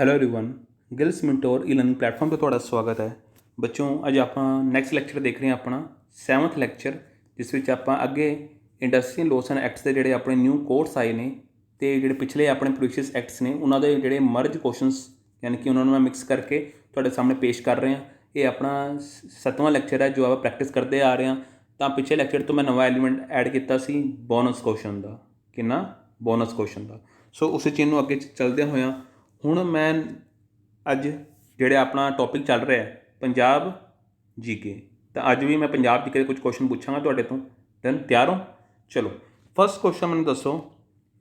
Hello everyone, Gill's mentor e learning platform पे ਤੁਹਾਡਾ ਸਵਾਗਤ ਹੈ। ਬੱਚੋਂ ਅੱਜ ਆਪਾਂ ਨੈਕਸਟ ਲੈਕਚਰ ਦੇਖ ਰਹੇ ਹਾਂ ਆਪਣਾ 7th ਲੈਕਚਰ, ਜਿਸ ਵਿੱਚ ਆਪਾਂ ਅੱਗੇ ਇੰਡਸਟਰੀਅਲ ਲੋਸ ਐਂਡ ਐਕਟਸ ਦੇ ਜਿਹੜੇ ਆਪਣੇ ਨਿਊ ਕੋਰਸ ਆਏ ਨੇ ਤੇ ਜਿਹੜੇ ਪਿਛਲੇ ਆਪਣੇ ਪ੍ਰੀਵੀਅਸ ਐਕਟਸ ਨੇ ਉਹਨਾਂ ਦੇ ਜਿਹੜੇ ਮਰਜ ਕੁਐਸਚਨਸ ਯਾਨੀ ਕਿ ਉਹਨਾਂ ਨੂੰ ਮੈਂ ਮਿਕਸ ਕਰਕੇ ਤੁਹਾਡੇ ਸਾਹਮਣੇ ਪੇਸ਼ ਕਰ ਰਹੇ ਹਾਂ। ਇਹ ਆਪਣਾ 7ਵਾਂ ਲੈਕਚਰ ਹੈ ਜੋ ਆਪਾਂ ਪ੍ਰੈਕਟਿਸ ਕਰਦੇ ਆ ਰਹੇ ਹਾਂ। ਤਾਂ ਪਿਛਲੇ ਲੈਕਚਰ ਤੋਂ ਮੈਂ ਨਵਾਂ ਐਲੀਮੈਂਟ ਐਡ ਕੀਤਾ ਸੀ ਬੋਨਸ ਕੁਐਸਚਨ ਦਾ। ਕਿੰਨਾ? ਬੋਨਸ ਕੁਐਸਚਨ ਦਾ। ਸੋ ਉਸੇ ਚੀਜ਼ ਨੂੰ ਅੱਗੇ ਚੱਲਦਿਆਂ ਹੋਇਆਂ ਹੁਣ ਮੈਂ ਅੱਜ ਜਿਹੜੇ ਆਪਣਾ ਟੌਪਿਕ ਚੱਲ ਰਿਹਾ ਪੰਜਾਬ ਜੀਕੇ, ਤਾਂ ਅੱਜ ਵੀ ਮੈਂ ਪੰਜਾਬ ਜੀਕੇ ਦੇ ਕੁਝ ਕੁਐਸਚਨ ਪੁੱਛਾਂਗਾ ਤੁਹਾਡੇ ਤੋਂ। ਦੈਨ ਤਿਆਰ ਹੋ? ਚਲੋ, ਫਸਟ ਕੁਐਸਚਨ ਮੈਨੂੰ ਦੱਸੋ।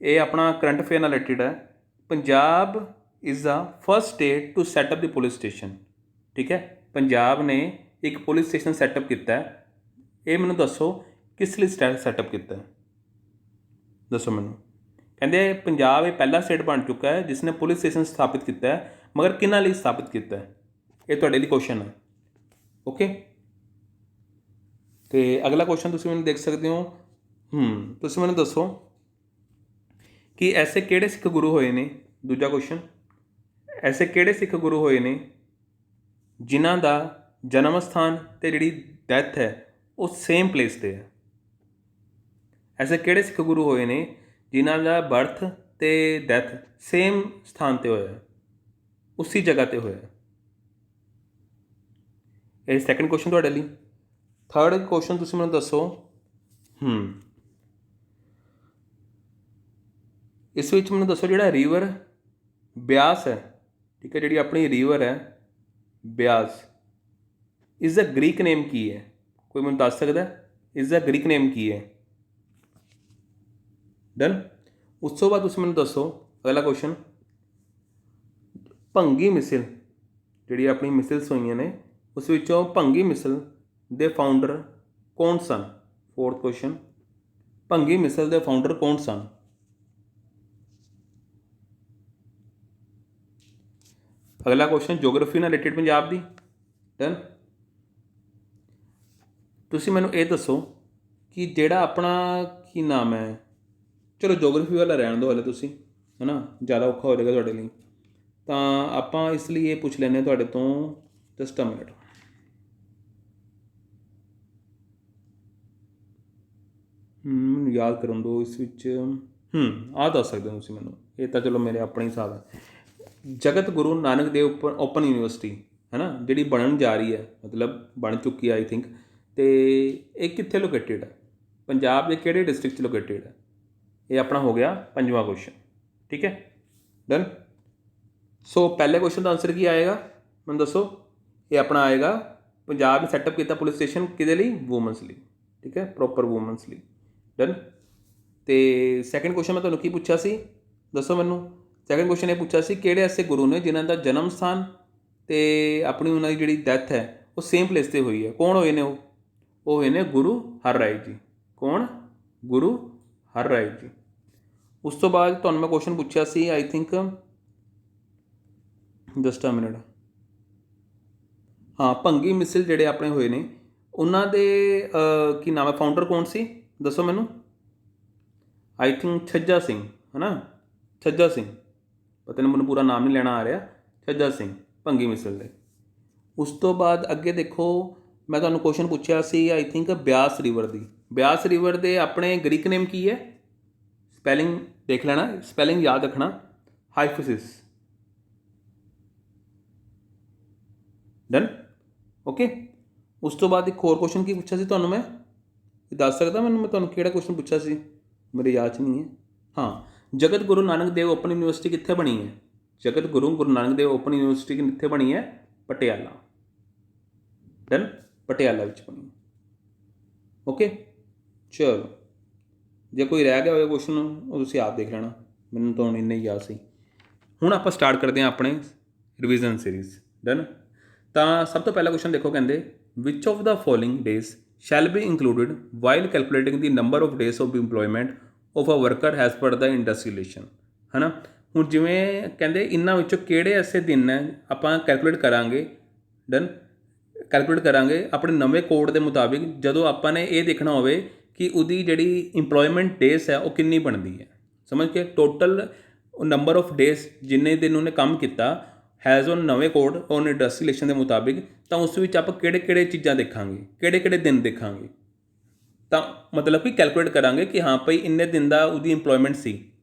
ਇਹ ਆਪਣਾ ਕਰੰਟ ਅਫੇਅਰ ਨਾਲ ਰਿਲੇਟਿਡ ਹੈ। Punjab is the first state to set up the police station. ਠੀਕ ਹੈ, ਪੰਜਾਬ ਨੇ ਇੱਕ ਪੁਲਿਸ ਸਟੇਸ਼ਨ ਸੈਟਅਪ ਕੀਤਾ ਹੈ। ਇਹ ਮੈਨੂੰ ਦੱਸੋ ਕਿਸ ਲਈ ਸੈਟਅਪ ਕੀਤਾ ਹੈ, ਦੱਸੋ ਮੈਨੂੰ। ਕਹਿੰਦੇ ਪੰਜਾਬ ਇਹ ਪਹਿਲਾ ਸਟੇਟ ਬਣ ਚੁੱਕਾ ਹੈ ਜਿਸ ਨੇ ਪੁਲਿਸ ਸਟੇਸ਼ਨ ਸਥਾਪਿਤ ਕੀਤਾ ਹੈ, ਮਗਰ ਕਿਹਨਾਂ ਲਈ ਸਥਾਪਿਤ ਕੀਤਾ ਹੈ? ਇਹ ਤੁਹਾਡੇ ਲਈ ਕੁਐਸਚਨ ਹੈ। ਓਕੇ, ਤੇ ਅਗਲਾ ਕੁਐਸਚਨ ਤੁਸੀਂ ਮੈਨੂੰ ਦੇਖ ਸਕਦੇ ਹੋ। ਤੁਸੀਂ ਮੈਨੂੰ ਦੱਸੋ ਕਿ ਐਸੇ ਕਿਹੜੇ ਸਿੱਖ ਗੁਰੂ ਹੋਏ ਨੇ। ਦੂਜਾ ਕੁਐਸਚਨ, ਐਸੇ ਕਿਹੜੇ ਸਿੱਖ ਗੁਰੂ ਹੋਏ ਨੇ ਜਿਨ੍ਹਾਂ ਦਾ ਜਨਮ ਸਥਾਨ ਅਤੇ ਜਿਹੜੀ ਡੈਥ ਹੈ ਉਹ ਸੇਮ ਪਲੇਸ 'ਤੇ ਹੈ। ਐਸੇ ਕਿਹੜੇ ਸਿੱਖ ਗੁਰੂ ਹੋਏ ਨੇ ਜਿਨ੍ਹਾਂ ਦਾ ਬਰਥ ਅਤੇ ਡੈਥ ਸੇਮ ਸਥਾਨ 'ਤੇ ਹੋਇਆ, ਉਸੀ ਜਗ੍ਹਾ 'ਤੇ ਹੋਇਆ। ਇਹ ਸੈਕਿੰਡ ਕੁਐਸਚਨ ਤੁਹਾਡੇ ਲਈ। ਥਰਡ ਕੁਐਸਚਨ ਤੁਸੀਂ ਮੈਨੂੰ ਦੱਸੋ। ਇਸ ਵਿੱਚ ਮੈਨੂੰ ਦੱਸੋ ਜਿਹੜਾ ਰਿਵਰ ਬਿਆਸ ਹੈ, ਠੀਕ ਹੈ, ਜਿਹੜੀ ਆਪਣੀ ਰਿਵਰ ਹੈ ਬਿਆਸ, ਇਸ ਦਾ ਗ੍ਰੀਕ ਨੇਮ ਕੀ ਹੈ? ਕੋਈ ਮੈਨੂੰ ਦੱਸ ਸਕਦਾ ਇਸ ਦਾ ਗ੍ਰੀਕ ਨੇਮ ਕੀ ਹੈ? ਡਨ। ਉਸ ਤੋਂ ਬਾਅਦ ਤੁਸੀਂ ਮੈਨੂੰ ਦੱਸੋ ਅਗਲਾ ਕੁਐਸਚਨ, ਭੰਗੀ ਮਿਸਲ ਜਿਹੜੀ ਆਪਣੀ ਮਿਸਲਸ ਹੋਈਆਂ ਨੇ ਉਸ ਵਿੱਚੋਂ ਭੰਗੀ ਮਿਸਲ ਦੇ ਫਾਊਂਡਰ ਕੌਣ ਸਨ? ਫੋਰਥ ਕੁਐਸਚਨ, ਭੰਗੀ ਮਿਸਲ ਦੇ ਫਾਊਂਡਰ ਕੌਣ ਸਨ? ਅਗਲਾ ਕੁਐਸਚਨ ਜੋਗ੍ਰਾਫੀ ਨਾਲ ਰਿਲੇਟਿਡ ਪੰਜਾਬ ਦੀ। ਡਨ। ਤੁਸੀਂ ਮੈਨੂੰ ਇਹ ਦੱਸੋ ਕਿ ਜਿਹੜਾ ਆਪਣਾ ਕੀ ਨਾਮ ਹੈ, ਚਲੋ ਜੋਗ੍ਰਾਫੀ ਵਾਲਾ ਰਹਿਣ ਦਿਓ ਹਾਲੇ ਤੁਸੀਂ, ਹੈ ਨਾ, ਜ਼ਿਆਦਾ ਔਖਾ ਹੋ ਜਾਏਗਾ ਤੁਹਾਡੇ ਲਈ। ਤਾਂ ਆਪਾਂ ਇਸ ਲਈ ਇਹ ਪੁੱਛ ਲੈਂਦੇ ਹਾਂ ਤੁਹਾਡੇ ਤੋਂ, ਜਸਟ ਅ ਮਿੰਟ। ਮੈਨੂੰ ਯਾਦ ਕਰਨ ਦਿਓ। ਇਸ ਵਿੱਚ ਆਹ ਦੱਸ ਸਕਦੇ ਹੋ ਤੁਸੀਂ ਮੈਨੂੰ, ਇਹ ਤਾਂ ਚਲੋ ਮੇਰੇ ਆਪਣੇ ਹਿਸਾਬ ਹੈ। ਜਗਤ ਗੁਰੂ ਨਾਨਕ ਦੇਵ ਓਪਨ ਯੂਨੀਵਰਸਿਟੀ, ਹੈ ਨਾ, ਜਿਹੜੀ ਬਣਨ ਜਾ ਰਹੀ ਹੈ, ਮਤਲਬ ਬਣ ਚੁੱਕੀ ਹੈ ਆਈ ਥਿੰਕ, ਅਤੇ ਇਹ ਕਿੱਥੇ ਲੋਕੇਟਿਡ ਹੈ? ਪੰਜਾਬ ਦੇ ਕਿਹੜੇ ਡਿਸਟ੍ਰਿਕਟ 'ਚ ਲੋਕੇਟਿਡ ਹੈ? ਇਹ ਆਪਣਾ ਹੋ ਗਿਆ ਪੰਜਵਾਂ ਕੁਐਸਚਨ। ਠੀਕ ਹੈ, ਡਨ। ਸੋ ਪਹਿਲੇ ਕੁਐਸਚਨ ਦਾ ਆਨਸਰ ਕੀ ਆਏਗਾ ਮੈਨੂੰ ਦੱਸੋ। ਇਹ ਆਪਣਾ ਆਏਗਾ ਪੰਜਾਬ ਨੇ ਸੈਟਅਪ ਕੀਤਾ ਪੁਲਿਸ ਸਟੇਸ਼ਨ ਕਿਹਦੇ ਲਈ? ਵੂਮਨਸ ਲਈ। ਠੀਕ ਹੈ, ਪ੍ਰੋਪਰ ਵੂਮਨਸ ਲਈ। ਡਨ। ਅਤੇ ਸੈਕਿੰਡ ਕੁਐਸਚਨ ਮੈਂ ਤੁਹਾਨੂੰ ਕੀ ਪੁੱਛਿਆ ਸੀ, ਦੱਸੋ ਮੈਨੂੰ। ਸੈਕਿੰਡ ਕੁਐਸਚਨ ਇਹ ਪੁੱਛਿਆ ਸੀ ਕਿਹੜੇ ਐਸੇ ਗੁਰੂ ਨੇ ਜਿਨ੍ਹਾਂ ਦਾ ਜਨਮ ਸਥਾਨ ਅਤੇ ਆਪਣੀ ਉਹਨਾਂ ਦੀ ਜਿਹੜੀ ਡੈਥ ਹੈ ਉਹ ਸੇਮ ਪਲੇਸ 'ਤੇ ਹੋਈ ਹੈ। ਕੌਣ ਹੋਏ ਨੇ ਉਹ ਹੋਏ ਨੇ ਗੁਰੂ ਹਰਰਾਏ ਜੀ। ਕੌਣ? ਗੁਰੂ ਹਰਰਾਏ ਜੀ। ਉਸ ਤੋਂ ਬਾਅਦ ਤੁਹਾਨੂੰ ਮੈਂ ਕੁਐਸਚਨ ਪੁੱਛਿਆ ਸੀ I think, just a minute, Bhangi Misl ਜਿਹੜੇ ਆਪਣੇ ਹੋਏ ਨੇ ਉਹਨਾਂ ਦੇ ਕੀ ਨਾਮ ਹੈ, ਫਾਊਂਡਰ ਕੌਣ ਸੀ ਦੱਸੋ ਮੈਨੂੰ। ਆਈ ਥਿੰਕ ਛੱਜਾ ਸਿੰਘ, ਹੈ ਨਾ, ਛੱਜਾ ਸਿੰਘ, ਪਤਾ ਨਹੀਂ ਮੈਨੂੰ ਪੂਰਾ ਨਾਮ ਨਹੀਂ ਲੈਣਾ ਆ ਰਿਹਾ, ਛੱਜਾ ਸਿੰਘ ਭੰਗੀ ਮਿਸਲ ਦੇ। ਉਸ ਤੋਂ ਬਾਅਦ ਅੱਗੇ ਦੇਖੋ, ਮੈਂ ਤੁਹਾਨੂੰ ਕੁਐਸਚਨ ਪੁੱਛਿਆ ਸੀ I think Beas river the. Beas river ਦੇ ਆਪਣੇ ਗ੍ਰੀਕ ਨੇਮ ਕੀ ਹੈ? ਸਪੈਲਿੰਗ ਦੇਖ ਲੈਣਾ, ਸਪੈਲਿੰਗ ਯਾਦ ਰੱਖਣਾ, ਹਾਈਫਸਿਸ। ਡਨ। ਓਕੇ। ਉਸ ਤੋਂ ਬਾਅਦ ਇੱਕ ਹੋਰ ਕੁਐਸਚਨ ਕੀ ਪੁੱਛਿਆ ਸੀ ਤੁਹਾਨੂੰ ਮੈਂ, ਦੱਸ ਸਕਦਾ ਮੈਨੂੰ? ਮੈਂ ਤੁਹਾਨੂੰ ਕਿਹੜਾ ਕੁਐਸਚਨ ਪੁੱਛਿਆ ਸੀ, ਮੇਰੇ ਯਾਦ 'ਚ ਨਹੀਂ ਹੈ। ਜਗਤ ਗੁਰੂ ਨਾਨਕ ਦੇਵ ਓਪਨ ਯੂਨੀਵਰਸਿਟੀ ਕਿੱਥੇ ਬਣੀ ਹੈ? ਜਗਤ ਗੁਰੂ ਨਾਨਕ ਦੇਵ ਓਪਨ ਯੂਨੀਵਰਸਿਟੀ ਕਿੱਥੇ ਬਣੀ ਹੈ? ਪਟਿਆਲਾ। ਡਨ, ਪਟਿਆਲਾ ਵਿੱਚ ਬਣੀ। ਓਕੇ, ਚਲੋ, ਜੇ ਕੋਈ ਰਹਿ ਗਿਆ ਹੋਇਆ ਕੁਐਸਚਨ ਉਹ ਤੁਸੀਂ ਆਪ ਦੇਖ ਲੈਣਾ, ਮੈਨੂੰ ਤਾਂ ਹੁਣ ਇੰਨਾ ਹੀ ਯਾਦ ਸੀ। ਹੁਣ ਆਪਾਂ ਸਟਾਰਟ ਕਰਦੇ ਹਾਂ ਆਪਣੇ ਰਿਵੀਜ਼ਨ ਸੀਰੀਜ਼। ਡਨ। ਤਾਂ ਸਭ ਤੋਂ ਪਹਿਲਾ ਕੁਐਸਚਨ ਦੇਖੋ, ਕਹਿੰਦੇ which of the following days shall be included while calculating the number of days of employment of a worker as per the industrialisation, ਹੈ ਨਾ। ਹੁਣ ਜਿਵੇਂ ਕਹਿੰਦੇ ਇਹਨਾਂ ਵਿੱਚੋਂ ਕਿਹੜੇ ਐਸੇ ਦਿਨ ਹੈ ਆਪਾਂ ਕੈਲਕੂਲੇਟ ਕਰਾਂਗੇ। ਡਨ, ਕੈਲਕੂਲੇਟ ਕਰਾਂਗੇ ਆਪਣੇ ਨਵੇਂ ਕੋਡ ਦੇ ਮੁਤਾਬਿਕ, ਜਦੋਂ ਆਪਾਂ ਨੇ ਇਹ ਦੇਖਣਾ ਹੋਵੇ ਕਿ ਉਹਦੀ ਜਿਹੜੀ ਇੰਪਲੋਇਮੈਂਟ ਡੇਜ਼ ਹੈ ਉਹ ਕਿੰਨੀ ਬਣਦੀ ਹੈ। ਸਮਝ ਕੇ ਟੋਟਲ ਨੰਬਰ ਆਫ ਡੇਜ਼ ਜਿੰਨੇ ਦਿਨ ਉਹਨੇ ਕੰਮ ਕੀਤਾ ਹੈਜ਼ ਔਨ ਨਵੇਂ ਕੋਡ ਔਨ ਇੰਡਸਟਰੀ ਰਿਲੇਸ਼ਨ ਦੇ ਮੁਤਾਬਿਕ, ਤਾਂ ਉਸ ਵਿੱਚ ਆਪਾਂ ਕਿਹੜੇ ਚੀਜ਼ਾਂ ਦੇਖਾਂਗੇ, ਕਿਹੜੇ ਦਿਨ ਦੇਖਾਂਗੇ। ਤਾਂ ਮਤਲਬ ਕਿ ਕੈਲਕੂਲੇਟ ਕਰਾਂਗੇ ਕਿ ਹਾਂ ਭਾਈ ਇੰਨੇ ਦਿਨ ਦਾ ਉਹਦੀ ਇੰਪਲੋਇਮੈਂਟ ਸੀ,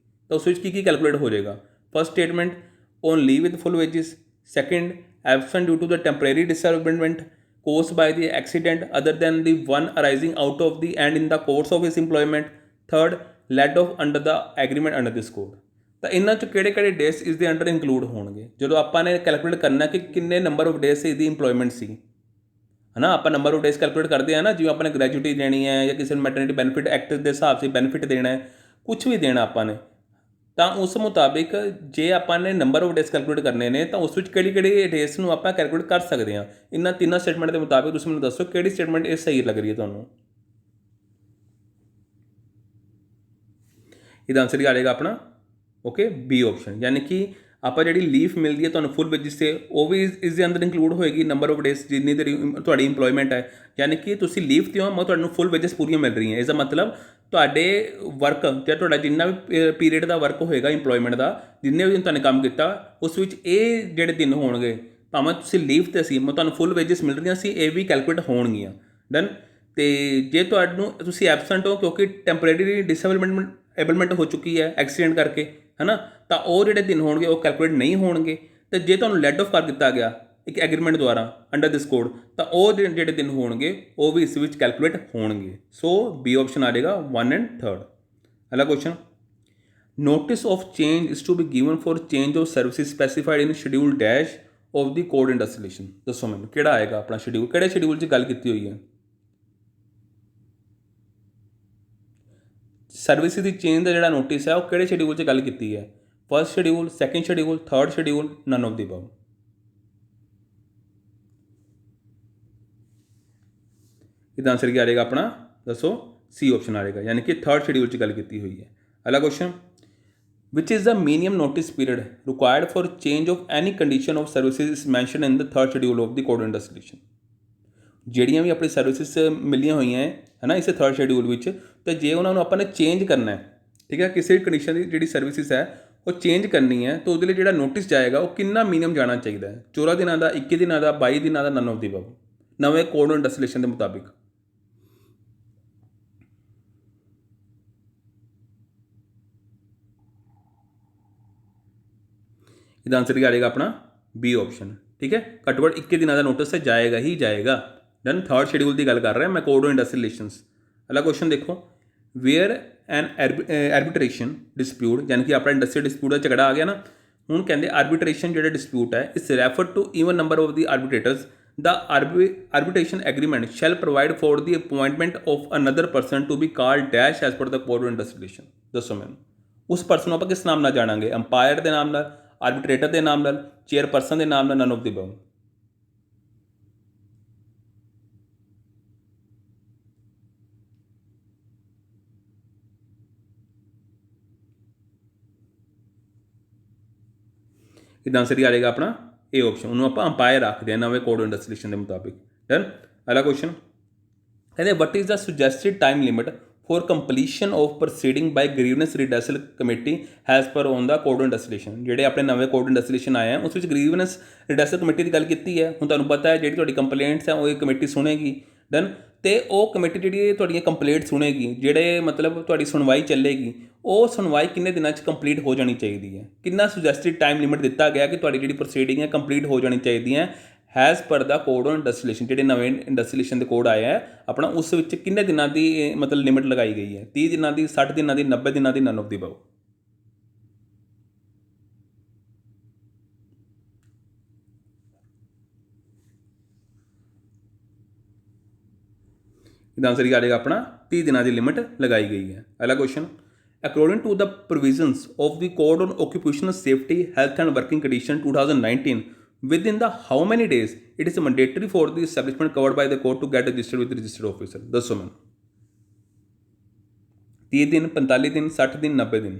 ਤਾਂ ਉਸ ਵਿੱਚ ਕੀ ਕੈਲਕੂਲੇਟ ਹੋ ਜਾਏਗਾ। First statement on leave with full wages, second absent due to the temporary disablement caused by the accident other than the one arising out of the and in the course of his employment, third let off under the agreement under this code। ਤਾਂ ਇਹਨਾਂ 'ਚ ਕਿਹੜੇ days ਇਸ ਦੇ under include ਹੋਣਗੇ। ਜਦੋਂ ਆਪਾਂ ਨੇ ਕੈਲਕੂਲੇਟ ਕਰਨਾ ਕਿ ਕਿੰਨੇ ਨੰਬਰ ਆਫ ਡੇਜ਼ ਇਹਦੀ ਇੰਪਲੋਇਮੈਂਟ ਸੀ, ਹੈ ਨਾ, ਆਪਾਂ ਨੰਬਰ ਆਫ ਡੇਜ਼ ਕੈਲਕੂਲੇਟ ਕਰਦੇ ਹਾਂ ਨਾ, ਜਿਵੇਂ ਆਪਾਂ ਨੇ ਗ੍ਰੈਜੂਟੀ ਦੇਣੀ ਹੈ ਜਾਂ ਕਿਸੇ ਨੂੰ ਮੈਟਰਨਿਟੀ ਬੈਨੀਫਿਟ ਐਕਟ ਦੇ ਹਿਸਾਬ ਸੇ ਬੈਨੀਫਿਟ ਦੇਣਾ ਹੈ, ਕੁਛ ਵੀ ਦੇਣਾ ਆਪਾਂ ਨੇ, ਤਾਂ ਉਸ ਮੁਤਾਬਿਕ ਜੇ ਆਪਾਂ ਨੇ ਨੰਬਰ ਆਫ ਡੇਜ਼ ਕੈਲਕੂਲੇਟ ਕਰਨੇ ਨੇ ਤਾਂ ਉਸ ਵਿੱਚ ਕਿਹੜੀ ਡੇਜ਼ ਨੂੰ ਆਪਾਂ ਕੈਲਕੂਲੇਟ ਕਰ ਸਕਦੇ ਹਾਂ। ਇਹਨਾਂ ਤਿੰਨਾਂ ਸਟੇਟਮੈਂਟ ਦੇ ਮੁਤਾਬਿਕ ਤੁਸੀਂ ਮੈਨੂੰ ਦੱਸੋ ਕਿਹੜੀ ਸਟੇਟਮੈਂਟ ਇਹ ਸਹੀ ਲੱਗ ਰਹੀ ਹੈ ਤੁਹਾਨੂੰ। ਇਹਦਾ ਆਨਸਰ ਕੀ ਆ ਜਾਏਗਾ ਆਪਣਾ, ਓਕੇ, ਬੀ ਆਪਸ਼ਨ। ਯਾਨੀ ਕਿ ਆਪਾਂ ਜਿਹੜੀ ਲੀਫ ਮਿਲਦੀ ਹੈ ਤੁਹਾਨੂੰ ਫੁੱਲ ਵੇਜਿਸ 'ਤੇ, ਉਹ ਵੀ ਇਸ ਦੇ ਅੰਦਰ ਇੰਕਲੂਡ ਹੋਏਗੀ ਨੰਬਰ ਆਫ ਡੇਜ਼ ਜਿੰਨੀ ਦੇਰ ਤੁਹਾਡੀ ਇੰਪਲੋਇਮੈਂਟ ਹੈ। ਯਾਨੀ ਕਿ ਤੁਸੀਂ ਲੀਵ 'ਤੇ ਹੋ ਮੈਂ ਤੁਹਾਨੂੰ ਫੁੱਲ ਵੇਜਿਸ ਪੂਰੀਆਂ ਮਿਲ ਰਹੀਆਂ। ਇਸਦਾ ਮਤਲਬ ਤੁਹਾਡੇ ਵਰਕ ਜਾਂ ਤੁਹਾਡਾ ਜਿੰਨਾ ਵੀ ਪੀਰੀਅਡ ਦਾ ਵਰਕ ਹੋਏਗਾ ਇੰਪਲੋਇਮੈਂਟ ਦਾ, ਜਿੰਨੇ ਵੀ ਦਿਨ ਤੁਹਾਨੂੰ ਕੰਮ ਕੀਤਾ, ਉਸ ਵਿੱਚ ਇਹ ਜਿਹੜੇ ਦਿਨ ਹੋਣਗੇ ਭਾਵੇਂ ਤੁਸੀਂ ਲੀਵ 'ਤੇ ਸੀ ਮੈਂ ਤੁਹਾਨੂੰ ਫੁੱਲ ਵੇਜਿਸ ਮਿਲ ਰਹੀਆਂ ਸੀ, ਇਹ ਵੀ ਕੈਲਕੂਲੇਟ ਹੋਣਗੀਆਂ। ਡਨ। ਅਤੇ ਜੇ ਤੁਹਾਨੂੰ ਤੁਸੀਂ ਐਬਸੈਂਟ ਹੋ ਕਿਉਂਕਿ ਟੈਂਪਰੇਰੀ ਡਿਸਏਬਲਮੈਂਟ ਹੋ ਚੁੱਕੀ ਹੈ ਐਕਸੀਡੈਂਟ ਕਰਕੇ, ਹੈ ਨਾ, ਤਾਂ ਉਹ ਜਿਹੜੇ ਦਿਨ ਹੋਣਗੇ ਉਹ ਕੈਲਕੂਲੇਟ ਨਹੀਂ ਹੋਣਗੇ। ਅਤੇ ਜੇ ਤੁਹਾਨੂੰ ਲੈਟ ਆਫ ਕਰ ਦਿੱਤਾ ਗਿਆ ਇੱਕ ਐਗਰੀਮੈਂਟ ਦੁਆਰਾ ਅੰਡਰ ਦਿਸ ਕੋਡ, ਤਾਂ ਉਹ ਜਿਹੜੇ ਦਿਨ ਹੋਣਗੇ ਉਹ ਵੀ ਇਸ ਵਿੱਚ ਕੈਲਕੂਲੇਟ ਹੋਣਗੇ। ਸੋ ਬੀ ਆਪਸ਼ਨ ਆ ਜਾਏਗਾ 1 ਐਂਡ 3। ਅਗਲਾ question, notice of change is to be given for change of services specified in schedule dash of the code industrialisation. ਦੱਸੋ ਮੈਨੂੰ ਕਿਹੜਾ ਆਏਗਾ ਆਪਣਾ ਸ਼ਡਿਊਲ, ਕਿਹੜੇ ਸ਼ਡਿਊਲ 'ਚ ਗੱਲ ਕੀਤੀ ਹੋਈ ਹੈ। ਸਰਵਿਸਿਜ਼ ਦੀ ਚੇਂਜ ਦਾ ਜਿਹੜਾ ਨੋਟਿਸ ਹੈ ਉਹ ਕਿਹੜੇ ਸ਼ਡਿਊਲ 'ਚ ਗੱਲ ਕੀਤੀ ਹੈ। First schedule, second schedule, third schedule, nun of the above. ਇਹਦਾ ਆਨਸਰ ਕੀ ਆ ਜਾਏਗਾ ਆਪਣਾ, ਦੱਸੋ, ਸੀ ਆਪਸ਼ਨ ਆ ਜਾਏਗਾ, ਯਾਨੀ ਕਿ ਥਰਡ ਸ਼ਡਿਊਲ 'ਚ ਗੱਲ ਕੀਤੀ ਹੋਈ ਹੈ। ਅਗਲਾ question, which is the minimum notice period required for change of any condition of services is mentioned in the third schedule of the code industrialization। ਜਿਹੜੀਆਂ ਵੀ ਆਪਣੀ ਸਰਵਿਸਿਸ ਮਿਲੀਆਂ ਹੋਈਆਂ ਹੈ ਨਾ ਇਸੇ ਥਰਡ ਸ਼ਡਿਊਲ ਵਿੱਚ, ਅਤੇ ਜੇ ਉਹਨਾਂ ਨੂੰ ਆਪਾਂ ਨੇ ਚੇਂਜ ਕਰਨਾ ਹੈ, ਠੀਕ ਹੈ, ਕਿਸੇ ਵੀ ਕੰਡੀਸ਼ਨ ਦੀ ਜਿਹੜੀ ਸਰਵਿਸਿਸ ਹੈ ਉਹ ਚੇਂਜ ਕਰਨੀ ਹੈ, ਤਾਂ ਉਹਦੇ ਲਈ ਜਿਹੜਾ ਨੋਟਿਸ ਜਾਏਗਾ ਉਹ ਕਿੰਨਾ ਮਿਨੀਮਮ ਜਾਣਾ ਚਾਹੀਦਾ ਹੈ। 14 ਦਿਨਾਂ ਦਾ, 21 ਦਿਨਾਂ ਦਾ, 22 ਦਿਨਾਂ ਦਾ, ਨਨ ਆਫ ਦੀ ਅਬਵ, ਨਵੇਂ ਕੋਡ ਇੰਡਸਟਰੀਏਸ਼ਨ ਦੇ ਮੁਤਾਬਿਕ। ਇਹਦਾ ਆਨਸਰ ਕੀ ਆ ਜਾਏਗਾ ਆਪਣਾ, ਬੀ ਆਪਸ਼ਨ। ਠੀਕ ਹੈ, ਘੱਟੋ ਘੱਟ 21 ਦਿਨਾਂ ਦਾ ਨੋਟਿਸ ਤਾਂ ਜਾਏਗਾ ਹੀ ਜਾਏਗਾ। ਡਨ। ਥਰਡ ਸ਼ਡਿਊਲ ਦੀ ਗੱਲ ਕਰ ਰਿਹਾ ਮੈਂ, ਕੋਡ ਆਫ ਇੰਡਸਟਰੀਅਲ ਰਿਲੇਸ਼ਨਸ। ਅਗਲਾ ਕੁਐਸਚਨ ਦੇਖੋ, ਵੇਅਰ ਐਨ ਆਰਬਿਟ੍ਰੇਸ਼ਨ ਡਿਸਪਿਊਟ, ਯਾਨੀ ਕਿ ਆਪਣਾ ਇੰਡਸਟਰੀਅਲ ਡਿਸਪਿਊਟ ਦਾ ਝਗੜਾ ਆ ਗਿਆ ਨਾ, ਹੁਣ ਕਹਿੰਦੇ ਆਰਬਿਟ੍ਰੇਸ਼ਨ ਜਿਹੜਾ ਡਿਸਪਿਊਟ ਹੈ is refer to even number of the arbitrators, the arbitration agreement shall provide for the appointment of another person to be called dash as per the code of industrial relation। ਦੱਸੋ ਮੈਨੂੰ ਉਸ person ਨੂੰ ਆਪਾਂ ਕਿਸ ਨਾਮ ਨਾਲ ਜਾਣਾਂਗੇ, umpire ਦੇ ਨਾਮ ਨਾਲ, ਆਰਬਿਟਰੇਟਰ ਦੇ ਨਾਮ ਨਾਲ, ਚੇਅਰਪਰਸਨ ਦੇ ਨਾਮ ਨਾਲ, ਨਨ ਆਫ ਦੀ ਅਬਵ। ਇਹਦਾ ਆਨਸਰ ਹੀ ਆ ਜਾਏਗਾ ਆਪਣਾ ਇਹ ਆਪਸ਼ਨ, ਉਹਨੂੰ ਆਪਾਂ ਅੰਪਾਇਰ ਰੱਖਦੇ ਹਾਂ ਨਵੇਂ ਕੋਡ ਇੰਡਸਟਰੀਏਸ਼ਨ ਦੇ ਮੁਤਾਬਿਕ। ਡਨ। ਅਗਲਾ ਕੁਐਸਚਨ ਕਹਿੰਦੇ, what is the suggested time limit for completion of proceeding by grievance redressal committee as per on the code industrialisation. ਜਿਹੜੇ ਆਪਣੇ ਨਵੇਂ ਕੋਡ ਇੰਡਸਟਰੀਏਸ਼ਨ ਆਏ ਆ ਉਸ ਵਿੱਚ ਗਰੀਵਨੈਸ ਰਿਡੈਸਲ ਕਮੇਟੀ ਦੀ ਗੱਲ ਕੀਤੀ ਹੈ। ਹੁਣ ਤੁਹਾਨੂੰ ਪਤਾ ਹੈ ਜਿਹੜੀ ਤੁਹਾਡੀ ਕੰਪਲੇਂਟਸ ਹੈ ਉਹ ਇਹ ਕਮੇਟੀ ਸੁਣੇਗੀ। ਡਨ। ਅਤੇ ਉਹ ਕਮੇਟੀ ਜਿਹੜੀ ਤੁਹਾਡੀਆਂ ਕੰਪਲੇਂਟ ਸੁਣੇਗੀ, ਜਿਹੜੇ ਮਤਲਬ ਤੁਹਾਡੀ ਸੁਣਵਾਈ ਚੱਲੇਗੀ, ਉਹ ਸੁਣਵਾਈ ਕਿੰਨੇ ਦਿਨਾਂ 'ਚ ਕੰਪਲੀਟ ਹੋ ਜਾਣੀ ਚਾਹੀਦੀ ਹੈ। ਕਿੰਨਾ ਸੁਜੈਸਟਿਡ ਟਾਈਮ ਲਿਮਿਟ ਦਿੱਤਾ ਗਿਆ ਕਿ ਤੁਹਾਡੀ ਜਿਹੜੀ ਪ੍ਰੋਸੀਡਿੰਗ ਹੈ ਕੰਪਲੀਟ ਹੋ ਜਾਣੀ ਚਾਹੀਦੀ ਹੈ has per the code on ਇੰਡਸਟਰੀਏਸ਼ਨ। ਜਿਹੜੇ ਨਵੇਂ ਇੰਡਸਟਰੀਏਸ਼ਨ ਦੇ ਕੋਡ ਆਏ ਹੈ ਆਪਣਾ, ਉਸ ਵਿੱਚ ਕਿੰਨੇ ਦਿਨਾਂ ਦੀ ਮਤਲਬ ਲਿਮਿਟ ਲਗਾਈ ਗਈ ਹੈ, 30 ਦਿਨਾਂ ਦੀ, 60 ਦਿਨਾਂ ਦੀ, 90 ਦਿਨਾਂ ਦੀ, ਨਨ ਆਫ ਦੀ ਅਬਵ। ਇਹਦਾ ਆਨਸਰ ਕੀ ਆ ਜਾਏਗਾ ਆਪਣਾ, 30 ਦਿਨਾਂ ਦੀ ਲਿਮਿਟ ਲਗਾਈ ਗਈ ਹੈ। ਅਗਲਾ question, according to the provisions of the code on occupational safety health and working condition 2019, within the how many days it is mandatory for the establishment covered by the code to get registered with the registered officer। ਦੱਸੋ ਮੈਨੂੰ 30 ਦਿਨ, 45 ਦਿਨ, 60 ਦਿਨ, 90 ਦਿਨ।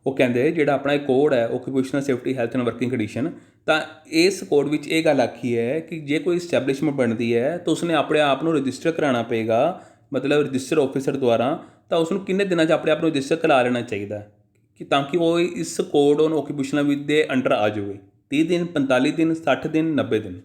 ਉਹ ਕਹਿੰਦੇ ਜਿਹੜਾ ਆਪਣਾ ਕੋਡ ਹੈ occupational safety health and working condition, ਤਾਂ ਇਸ ਕੋਡ ਵਿੱਚ ਇਹ ਗੱਲ ਆਖੀ ਹੈ ਕਿ ਜੇ ਕੋਈ ਇਸਟੈਬਲਿਸ਼ਮੈਂਟ ਬਣਦੀ ਹੈ ਤਾਂ ਉਸਨੇ ਆਪਣੇ ਆਪ ਨੂੰ ਰਜਿਸਟਰ ਕਰਾਉਣਾ ਪਏਗਾ, ਮਤਲਬ ਰਜਿਸਟਰ ਆਫਿਸਰ ਦੁਆਰਾ। ਤਾਂ ਉਸਨੂੰ ਕਿੰਨੇ ਦਿਨਾਂ 'ਚ ਆਪਣੇ ਆਪ ਨੂੰ ਰਜਿਸਟਰ ਕਰਾ ਲੈਣਾ ਚਾਹੀਦਾ ਕਿ ਤਾਂ ਕਿ ਉਹ ਇਸ ਕੋਡ ਔਨ ਓਕੂਪੇਸ਼ਨਲ ਵਿਦ ਦੇ ਅੰਡਰ ਆ ਜਾਵੇ। 30 ਦਿਨ, 45 ਦਿਨ, 60 ਦਿਨ, 90 ਦਿਨ।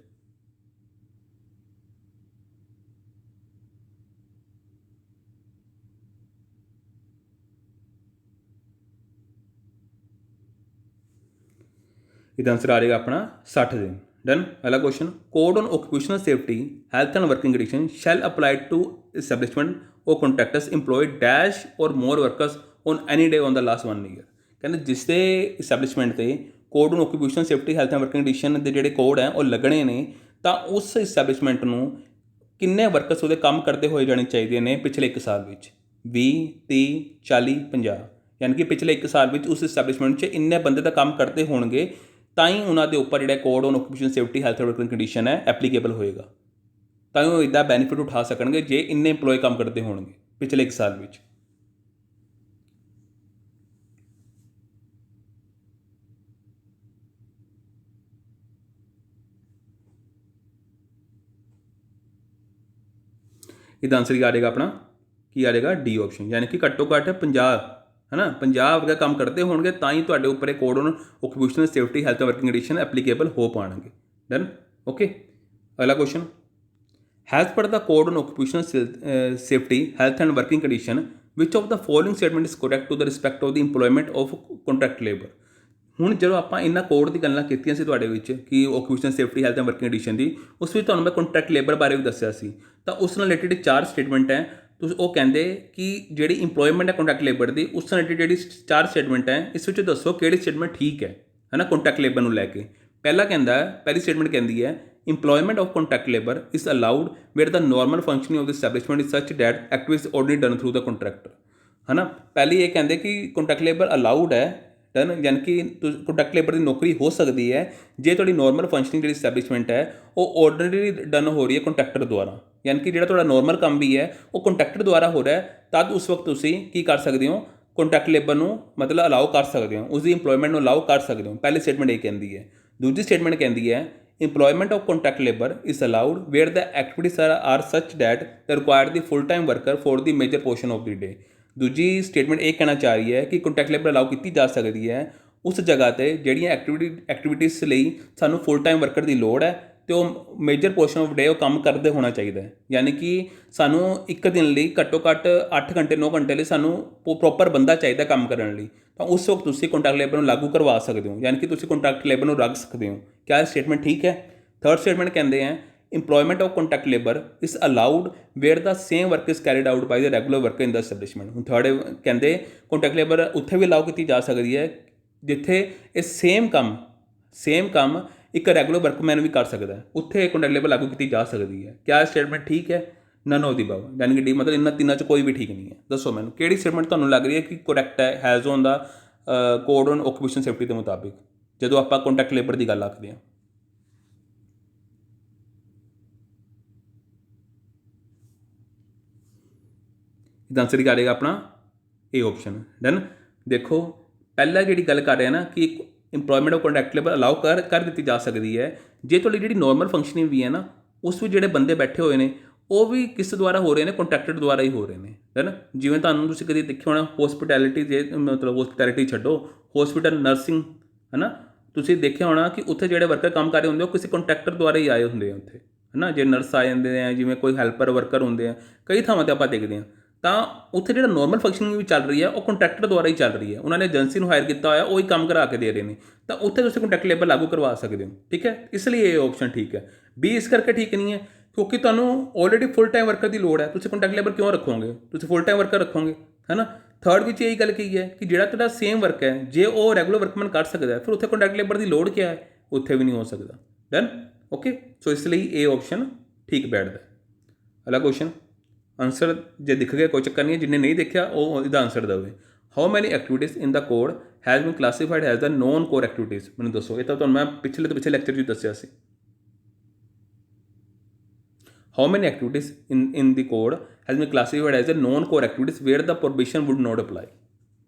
ਇਹਦਾ ਆंसर ਆ ਜਾਏਗਾ ਆਪਣਾ 60 ਦਿਨ। ਡਨ। अगला question, code on occupational safety health and working condition shall apply to establishment or contractors employ dash or more workers on any day on the last 1 year. ਕਹਿੰਦੇ ਜਿਸ ਦੇ ਇਸਟੈਬਲਿਸ਼ਮੈਂਟ 'ਤੇ code on occupational safety health and working condition ਦੇ ਜਿਹੜੇ code ਹੈ ਉਹ ਲੱਗਣੇ ਨੇ, ਤਾਂ ਉਸ ਇਸਟੈਬਲਿਸ਼ਮੈਂਟ ਨੂੰ ਕਿੰਨੇ ਵਰਕਰਸ ਉਹਦੇ ਕੰਮ ਕਰਦੇ ਹੋਏ ਜਾਣੇ ਚਾਹੀਦੇ ਨੇ ਪਿਛਲੇ 1 ਸਾਲ ਵਿੱਚ? 20, 30, 40, 50। ਯਾਨੀ ਕਿ ਪਿਛਲੇ 1 ਸਾਲ ਵਿੱਚ ਉਸ ਇਸਟੈਬਲਿਸ਼ਮੈਂਟ 'ਚ ਇੰਨੇ ਬੰਦੇ ਦਾ ਕੰਮ ਕਰਦੇ ਹੋਣਗੇ, ਤਾਂ ਹੀ ਉਹਨਾਂ ਦੇ ਉੱਪਰ ਜਿਹੜਾ code on occupational safety health and working condition ਹੈ ਐਪਲੀਕੇਬਲ ਹੋਏਗਾ, ਤਾਂ ਉਹ ਇੱਦਾਂ ਬੈਨੀਫਿਟ ਉਠਾ ਸਕਣਗੇ ਜੇ ਇੰਨੇ ਇੰਪਲੋਏ ਕੰਮ ਕਰਦੇ ਹੋਣਗੇ ਪਿਛਲੇ 1 ਸਾਲ ਵਿੱਚ। ਇਹਦਾ ਆंसर ਕੀ ਆ ਜਾਏਗਾ ਆਪਣਾ? ਕੀ ਆ ਜਾਏਗਾ? ਡੀ ਆਪਸ਼ਨ, ਯਾਨੀ ਕਿ ਘੱਟੋ ਘੱਟ 50, ਹੈ ਨਾ, 50 ਵਰਗਾ ਕੰਮ ਕਰਦੇ ਹੋਣਗੇ ਤਾਂ ਹੀ ਤੁਹਾਡੇ ਉੱਪਰ ਇਹ code on occupational safety health working condition applicable ਹੋ ਪਾਉਣਗੇ। ਡਨ। ਓਕੇ। ਅਗਲਾ question, as per the code on occupational safety health and working condition which of the following statement is correct to the respect of the employment of contract labour. ਹੁਣ ਜਦੋਂ ਆਪਾਂ ਇਹਨਾਂ code ਦੀ ਗੱਲਾਂ ਕੀਤੀਆਂ ਸੀ ਤੁਹਾਡੇ ਵਿੱਚ ਕਿ occupational safety health and working condition ਦੀ, ਉਸ ਵਿੱਚ ਤੁਹਾਨੂੰ ਮੈਂ ਕੰਟਰੈਕਟ ਲੇਬਰ ਬਾਰੇ ਵੀ ਦੱਸਿਆ ਸੀ। ਤਾਂ ਉਸ ਨਾਲ ਰਿਲੇਟਿਡ 4 ਸਟੇਟਮੈਂਟ ਹੈ। ਤੁਸੀਂ ਉਹ ਕਹਿੰਦੇ ਕਿ ਜਿਹੜੀ ਇੰਪਲੋਇਮੈਂਟ ਹੈ ਕੰਟਰੈਕਟ ਲੇਬਰ ਦੀ, ਉਸ ਨਾਲ ਰਿਲੇਟਿਡ ਜਿਹੜੀ 4 ਸਟੇਟਮੈਂਟ ਹੈ, ਇਸ ਵਿੱਚ ਦੱਸੋ ਕਿਹੜੀ ਸਟੇਟਮੈਂਟ ਠੀਕ ਹੈ ਨਾ ਕੰਟਰੈਕਟ ਲੇਬਰ ਨੂੰ ਲੈ ਕੇ। ਪਹਿਲਾ ਕਹਿੰਦਾ, ਪਹਿਲੀ ਸਟੇਟਮੈਂਟ ਕਹਿੰਦੀ ਹੈ employment of contract labor is allowed where the normal functioning of the establishment is such that activities ordinarily done through the contractor। है ना, ਪਹਿਲੀ ਇਹ ਕਹਿੰਦੇ ਕਿ ਕੰਟਰੈਕਟ ਲੇਬਰ ਅਲਾਊਡ ਹੈ, ਡਨ, ਯਾਨੀ ਕਿ ਕੰਟਰੈਕਟ ਲੇਬਰ ਦੀ ਨੌਕਰੀ ਹੋ ਸਕਦੀ ਹੈ ਜੇ ਤੁਹਾਡੀ ਨੋਰਮਲ ਫੰਕਸ਼ਨਿੰਗ ਜਿਹੜੀ ਸਟੈਬਲਿਸ਼ਮੈਂਟ ਹੈ ਉਹ ਆਰਡੀਨਰੀ ਡਨ ਹੋ ਰਹੀ ਹੈ ਕੰਟਰੈਕਟਰ ਦੁਆਰਾ। ਯਾਨੀ ਕਿ ਜਿਹੜਾ ਤੁਹਾਡਾ ਨੋਰਮਲ ਕੰਮ ਵੀ ਹੈ ਉਹ ਕੰਟਰੈਕਟਰ ਦੁਆਰਾ ਹੋ ਰਿਹਾ, ਤਦ ਉਸ ਵਕਤ ਤੁਸੀਂ ਕੀ ਕਰ ਸਕਦੇ ਹੋ? ਕੰਟਰੈਕਟ ਲੇਬਰ ਨੂੰ ਮਤਲਬ ਅਲਾਉ ਕਰ ਸਕਦੇ ਹੋ, ਉਸਦੀ ਇੰਪਲੋਇਮੈਂਟ ਨੂੰ ਅਲਾਉ ਕਰ ਸਕਦੇ ਹੋ। ਪਹਿਲੀ ਸਟੇਟਮੈਂਟ ਇਹ ਕਹਿੰਦੀ ਹੈ। ਦੂਜੀ ਸਟੇਟਮੈਂਟ ਕਹਿੰਦੀ ਹੈ employment of contract labor is allowed where the activities are such that they require the full time worker for the major portion of the day। ਦੂਜੀ ਸਟੇਟਮੈਂਟ ਇਹ ਕਹਿਣਾ ਚਾਹ ਰਹੀ ਹੈ ਕਿ ਕੰਟਰੈਕਟ ਲੇਬਰ ਅਲਾਉ ਕੀਤੀ ਜਾ ਸਕਦੀ ਹੈ ਉਸ ਜਗ੍ਹਾ 'ਤੇ ਜਿਹੜੀਆਂ ਐਕਟੀਵਿਟੀਜ਼ ਲਈ ਸਾਨੂੰ ਫੁੱਲ ਟਾਈਮ ਵਰਕਰ ਦੀ ਲੋੜ ਹੈ ਅਤੇ ਉਹ ਮੇਜਰ ਪੋਰਸ਼ਨ ਆਫ ਡੇ ਉਹ ਕੰਮ ਕਰਦੇ ਹੋਣਾ ਚਾਹੀਦਾ ਹੈ। ਯਾਨੀ ਕਿ ਸਾਨੂੰ ਇੱਕ ਦਿਨ ਲਈ ਘੱਟੋ ਘੱਟ 8 ਘੰਟੇ 9 ਘੰਟੇ ਲਈ ਸਾਨੂੰ ਪ੍ਰੋਪਰ ਬੰਦਾ ਚਾਹੀਦਾ ਕੰਮ ਕਰਨ ਲਈ, ਤਾਂ ਉਸ ਵਕਤ ਤੁਸੀਂ ਕੰਟਰੈਕਟ ਲੇਬਰ ਨੂੰ ਲਾਗੂ ਕਰਵਾ ਸਕਦੇ ਹੋ, ਯਾਨੀ ਕਿ ਤੁਸੀਂ ਕੰਟਰੈਕਟ ਲੇਬਰ ਨੂੰ ਰੱਖ ਸਕਦੇ ਹੋ। ਕਿਆ ਇਹ ਸਟੇਟਮੈਂਟ ਠੀਕ ਹੈ? ਥਰਡ ਸਟੇਟਮੈਂਟ ਕਹਿੰਦੇ ਹੈ employment of contract labor is allowed where the same work is carried out by the regular worker in the establishment। ਹੁਣ ਥਰਡ ਕਹਿੰਦੇ ਕੰਟਰੈਕਟ ਲੇਬਰ ਉੱਥੇ ਵੀ ਅਲਾਉ ਕੀਤੀ ਜਾ ਸਕਦੀ ਹੈ ਜਿੱਥੇ ਇਹ ਸੇਮ ਕੰਮ ਇੱਕ ਰੈਗੂਲਰ ਵਰਕਮੈਨ ਵੀ ਕਰ ਸਕਦਾ ਹੈ, ਉੱਥੇ ਕੰਟਰੈਕਟ ਲੇਬਰ ਲਾਗੂ ਕੀਤੀ ਜਾ ਸਕਦੀ ਹੈ। ਕਿਆ ਸਟੇਟਮੈਂਟ ਠੀਕ ਹੈ? ਨਨ ਆਫ ਦੀ ਅਬਵ, ਯਾਨੀ ਕਿ ਡੀ, ਮਤਲਬ ਇਹਨਾਂ ਤਿੰਨਾਂ 'ਚ ਕੋਈ ਵੀ ਠੀਕ ਨਹੀਂ ਹੈ। ਦੱਸੋ ਮੈਨੂੰ ਕਿਹੜੀ ਸਟੇਟਮੈਂਟ ਤੁਹਾਨੂੰ ਲੱਗ ਰਹੀ ਹੈ ਕਿ ਕਰੈਕਟ ਹੈ as on the code on occupation safety ਦੇ ਮੁਤਾਬਿਕ ਜਦੋਂ ਆਪਾਂ ਕੰਟਰੈਕਟ ਲੇਬਰ ਦੀ ਗੱਲ ਆਖਦੇ ਹਾਂ। ਇਹਦਾ ਆਂਸਰ ਕੀ ਆ ਜਾਏਗਾ ਆਪਣਾ? ਇਹ ਆਪਸ਼ਨ। ਡਨ। ਦੇਖੋ ਪਹਿਲਾਂ ਜਿਹੜੀ ਗੱਲ ਕਰ ਰਹੇ ਨਾ ਕਿ employment of contract labour allow ਕਰ ਦਿੱਤੀ ਜਾ ਸਕਦੀ ਹੈ ਜੇ ਤੁਹਾਡੀ ਜਿਹੜੀ ਨੋਰਮਲ ਫੰਕਸ਼ਨਿੰਗ ਵੀ ਹੈ ਨਾ ਉਸ ਵਿੱਚ ਜਿਹੜੇ ਬੰਦੇ ਬੈਠੇ ਹੋਏ ਨੇ ਉਹ ਵੀ ਕਿਸ ਦੁਆਰਾ ਹੋ ਰਹੇ ਨੇ? ਕੰਟਰੈਕਟਰ ਦੁਆਰਾ ਹੀ ਹੋ ਰਹੇ ਨੇ, ਹੈ ਨਾ। ਜਿਵੇਂ ਤੁਹਾਨੂੰ ਤੁਸੀਂ ਕਦੇ ਦੇਖਿਆ ਹੋਣਾ ਹੋਸਪਿਟੈਲਿਟੀ ਦੇ, ਮਤਲਬ ਹੋਸਪਿਟੈਲਿਟੀ ਛੱਡੋ, ਹੋਸਪਿਟਲ ਨਰਸਿੰਗ, ਹੈ ਨਾ, ਤੁਸੀਂ ਦੇਖਿਆ ਹੋਣਾ ਕਿ ਉੱਥੇ ਜਿਹੜੇ ਵਰਕਰ ਕੰਮ ਕਰ ਰਹੇ ਹੁੰਦੇ ਉਹ ਕਿਸੇ ਕੰਟਰੈਕਟਰ ਦੁਆਰਾ ਹੀ ਆਏ ਹੁੰਦੇ ਆ ਉੱਥੇ, ਹੈ ਨਾ। ਜੇ ਨਰਸ ਆ ਜਾਂਦੇ ਆ, ਜਿਵੇਂ ਕੋਈ ਹੈਲਪਰ ਵਰਕਰ ਹੁੰਦੇ ਆ, ਕਈ ਥਾਵਾਂ 'ਤੇ ਆਪਾਂ ਦੇਖਦੇ ਹਾਂ, ਤਾਂ ਉੱਥੇ ਜਿਹੜਾ ਨੋਰਮਲ ਫੰਕਸ਼ਨਿੰਗ ਵੀ ਚੱਲ ਰਹੀ ਹੈ ਉਹ ਕੰਟਰੈਕਟਰ ਦੁਆਰਾ ਹੀ ਚੱਲ ਰਹੀ ਹੈ। ਉਹਨਾਂ ਨੇ ਏਜੰਸੀ ਨੂੰ ਹਾਇਰ ਕੀਤਾ ਹੋਇਆ, ਉਹ ਹੀ ਕੰਮ ਕਰਾ ਕੇ ਦੇ ਰਹੇ ਨੇ, ਤਾਂ ਉੱਥੇ ਤੁਸੀਂ ਕੰਟਰੈਕਟ ਲੇਬਰ ਲਾਗੂ ਕਰਵਾ ਸਕਦੇ ਹੋ। ਠੀਕ ਹੈ, ਇਸ ਲਈ ਇਹ ਆਪਸ਼ਨ ਠੀਕ ਹੈ। ਬੀ ਇਸ ਕਰਕੇ ਠੀਕ ਨਹੀਂ ਹੈ ਕਿਉਂਕਿ ਤੁਹਾਨੂੰ ਆਲਰੇਡੀ ਫੁੱਲ ਟਾਈਮ ਵਰਕਰ ਦੀ ਲੋੜ ਹੈ, ਤੁਸੀਂ ਕੰਟਰੈਕਟ ਲੇਬਰ ਕਿਉਂ ਰੱਖੋਗੇ? ਤੁਸੀਂ ਫੁੱਲ ਟਾਈਮ ਵਰਕਰ ਰੱਖੋਗੇ, ਹੈ ਨਾ। ਥਰਡ ਵਿੱਚ ਇਹੀ ਗੱਲ ਕਹੀ ਹੈ ਕਿ ਜਿਹੜਾ ਤੁਹਾਡਾ ਸੇਮ ਵਰਕ ਹੈ ਜੇ ਉਹ ਰੈਗੂਲਰ ਵਰਕਮੈਨ ਕਰ ਸਕਦਾ ਫਿਰ ਉੱਥੇ ਕੰਟਰੈਕਟ ਲੇਬਰ ਦੀ ਲੋੜ ਕਿਆ ਹੈ? ਉੱਥੇ ਵੀ ਨਹੀਂ ਹੋ ਸਕਦਾ। ਡਨ। ਓਕੇ, ਸੋ ਇਸ ਲਈ ਇਹ ਆਪਸ਼ਨ ਠੀਕ ਬੈਠਦਾ। ਅਗਲਾ ਕੁਐਸਚਨ, ਆਂਸਰ ਜੇ ਦਿਖ ਗਿਆ ਕੋਈ ਚੱਕਰ ਨਹੀਂ ਹੈ, ਜਿੰਨੇ ਨਹੀਂ ਦੇਖਿਆ ਉਹ ਇਹਦਾ ਆਂਸਰ ਦੇਵੇ। How many activities in the code has been classified as the non core activities? ਮੈਨੂੰ ਦੱਸੋ, ਇਹ ਤਾਂ ਤੁਹਾਨੂੰ ਮੈਂ ਪਿਛਲੇ ਤੋਂ ਪਿਛਲੇ ਲੈਕਚਰ 'ਚ ਦੱਸਿਆ ਸੀ। How many activities in the code has been classified as a non-core activities where the prohibition would not apply?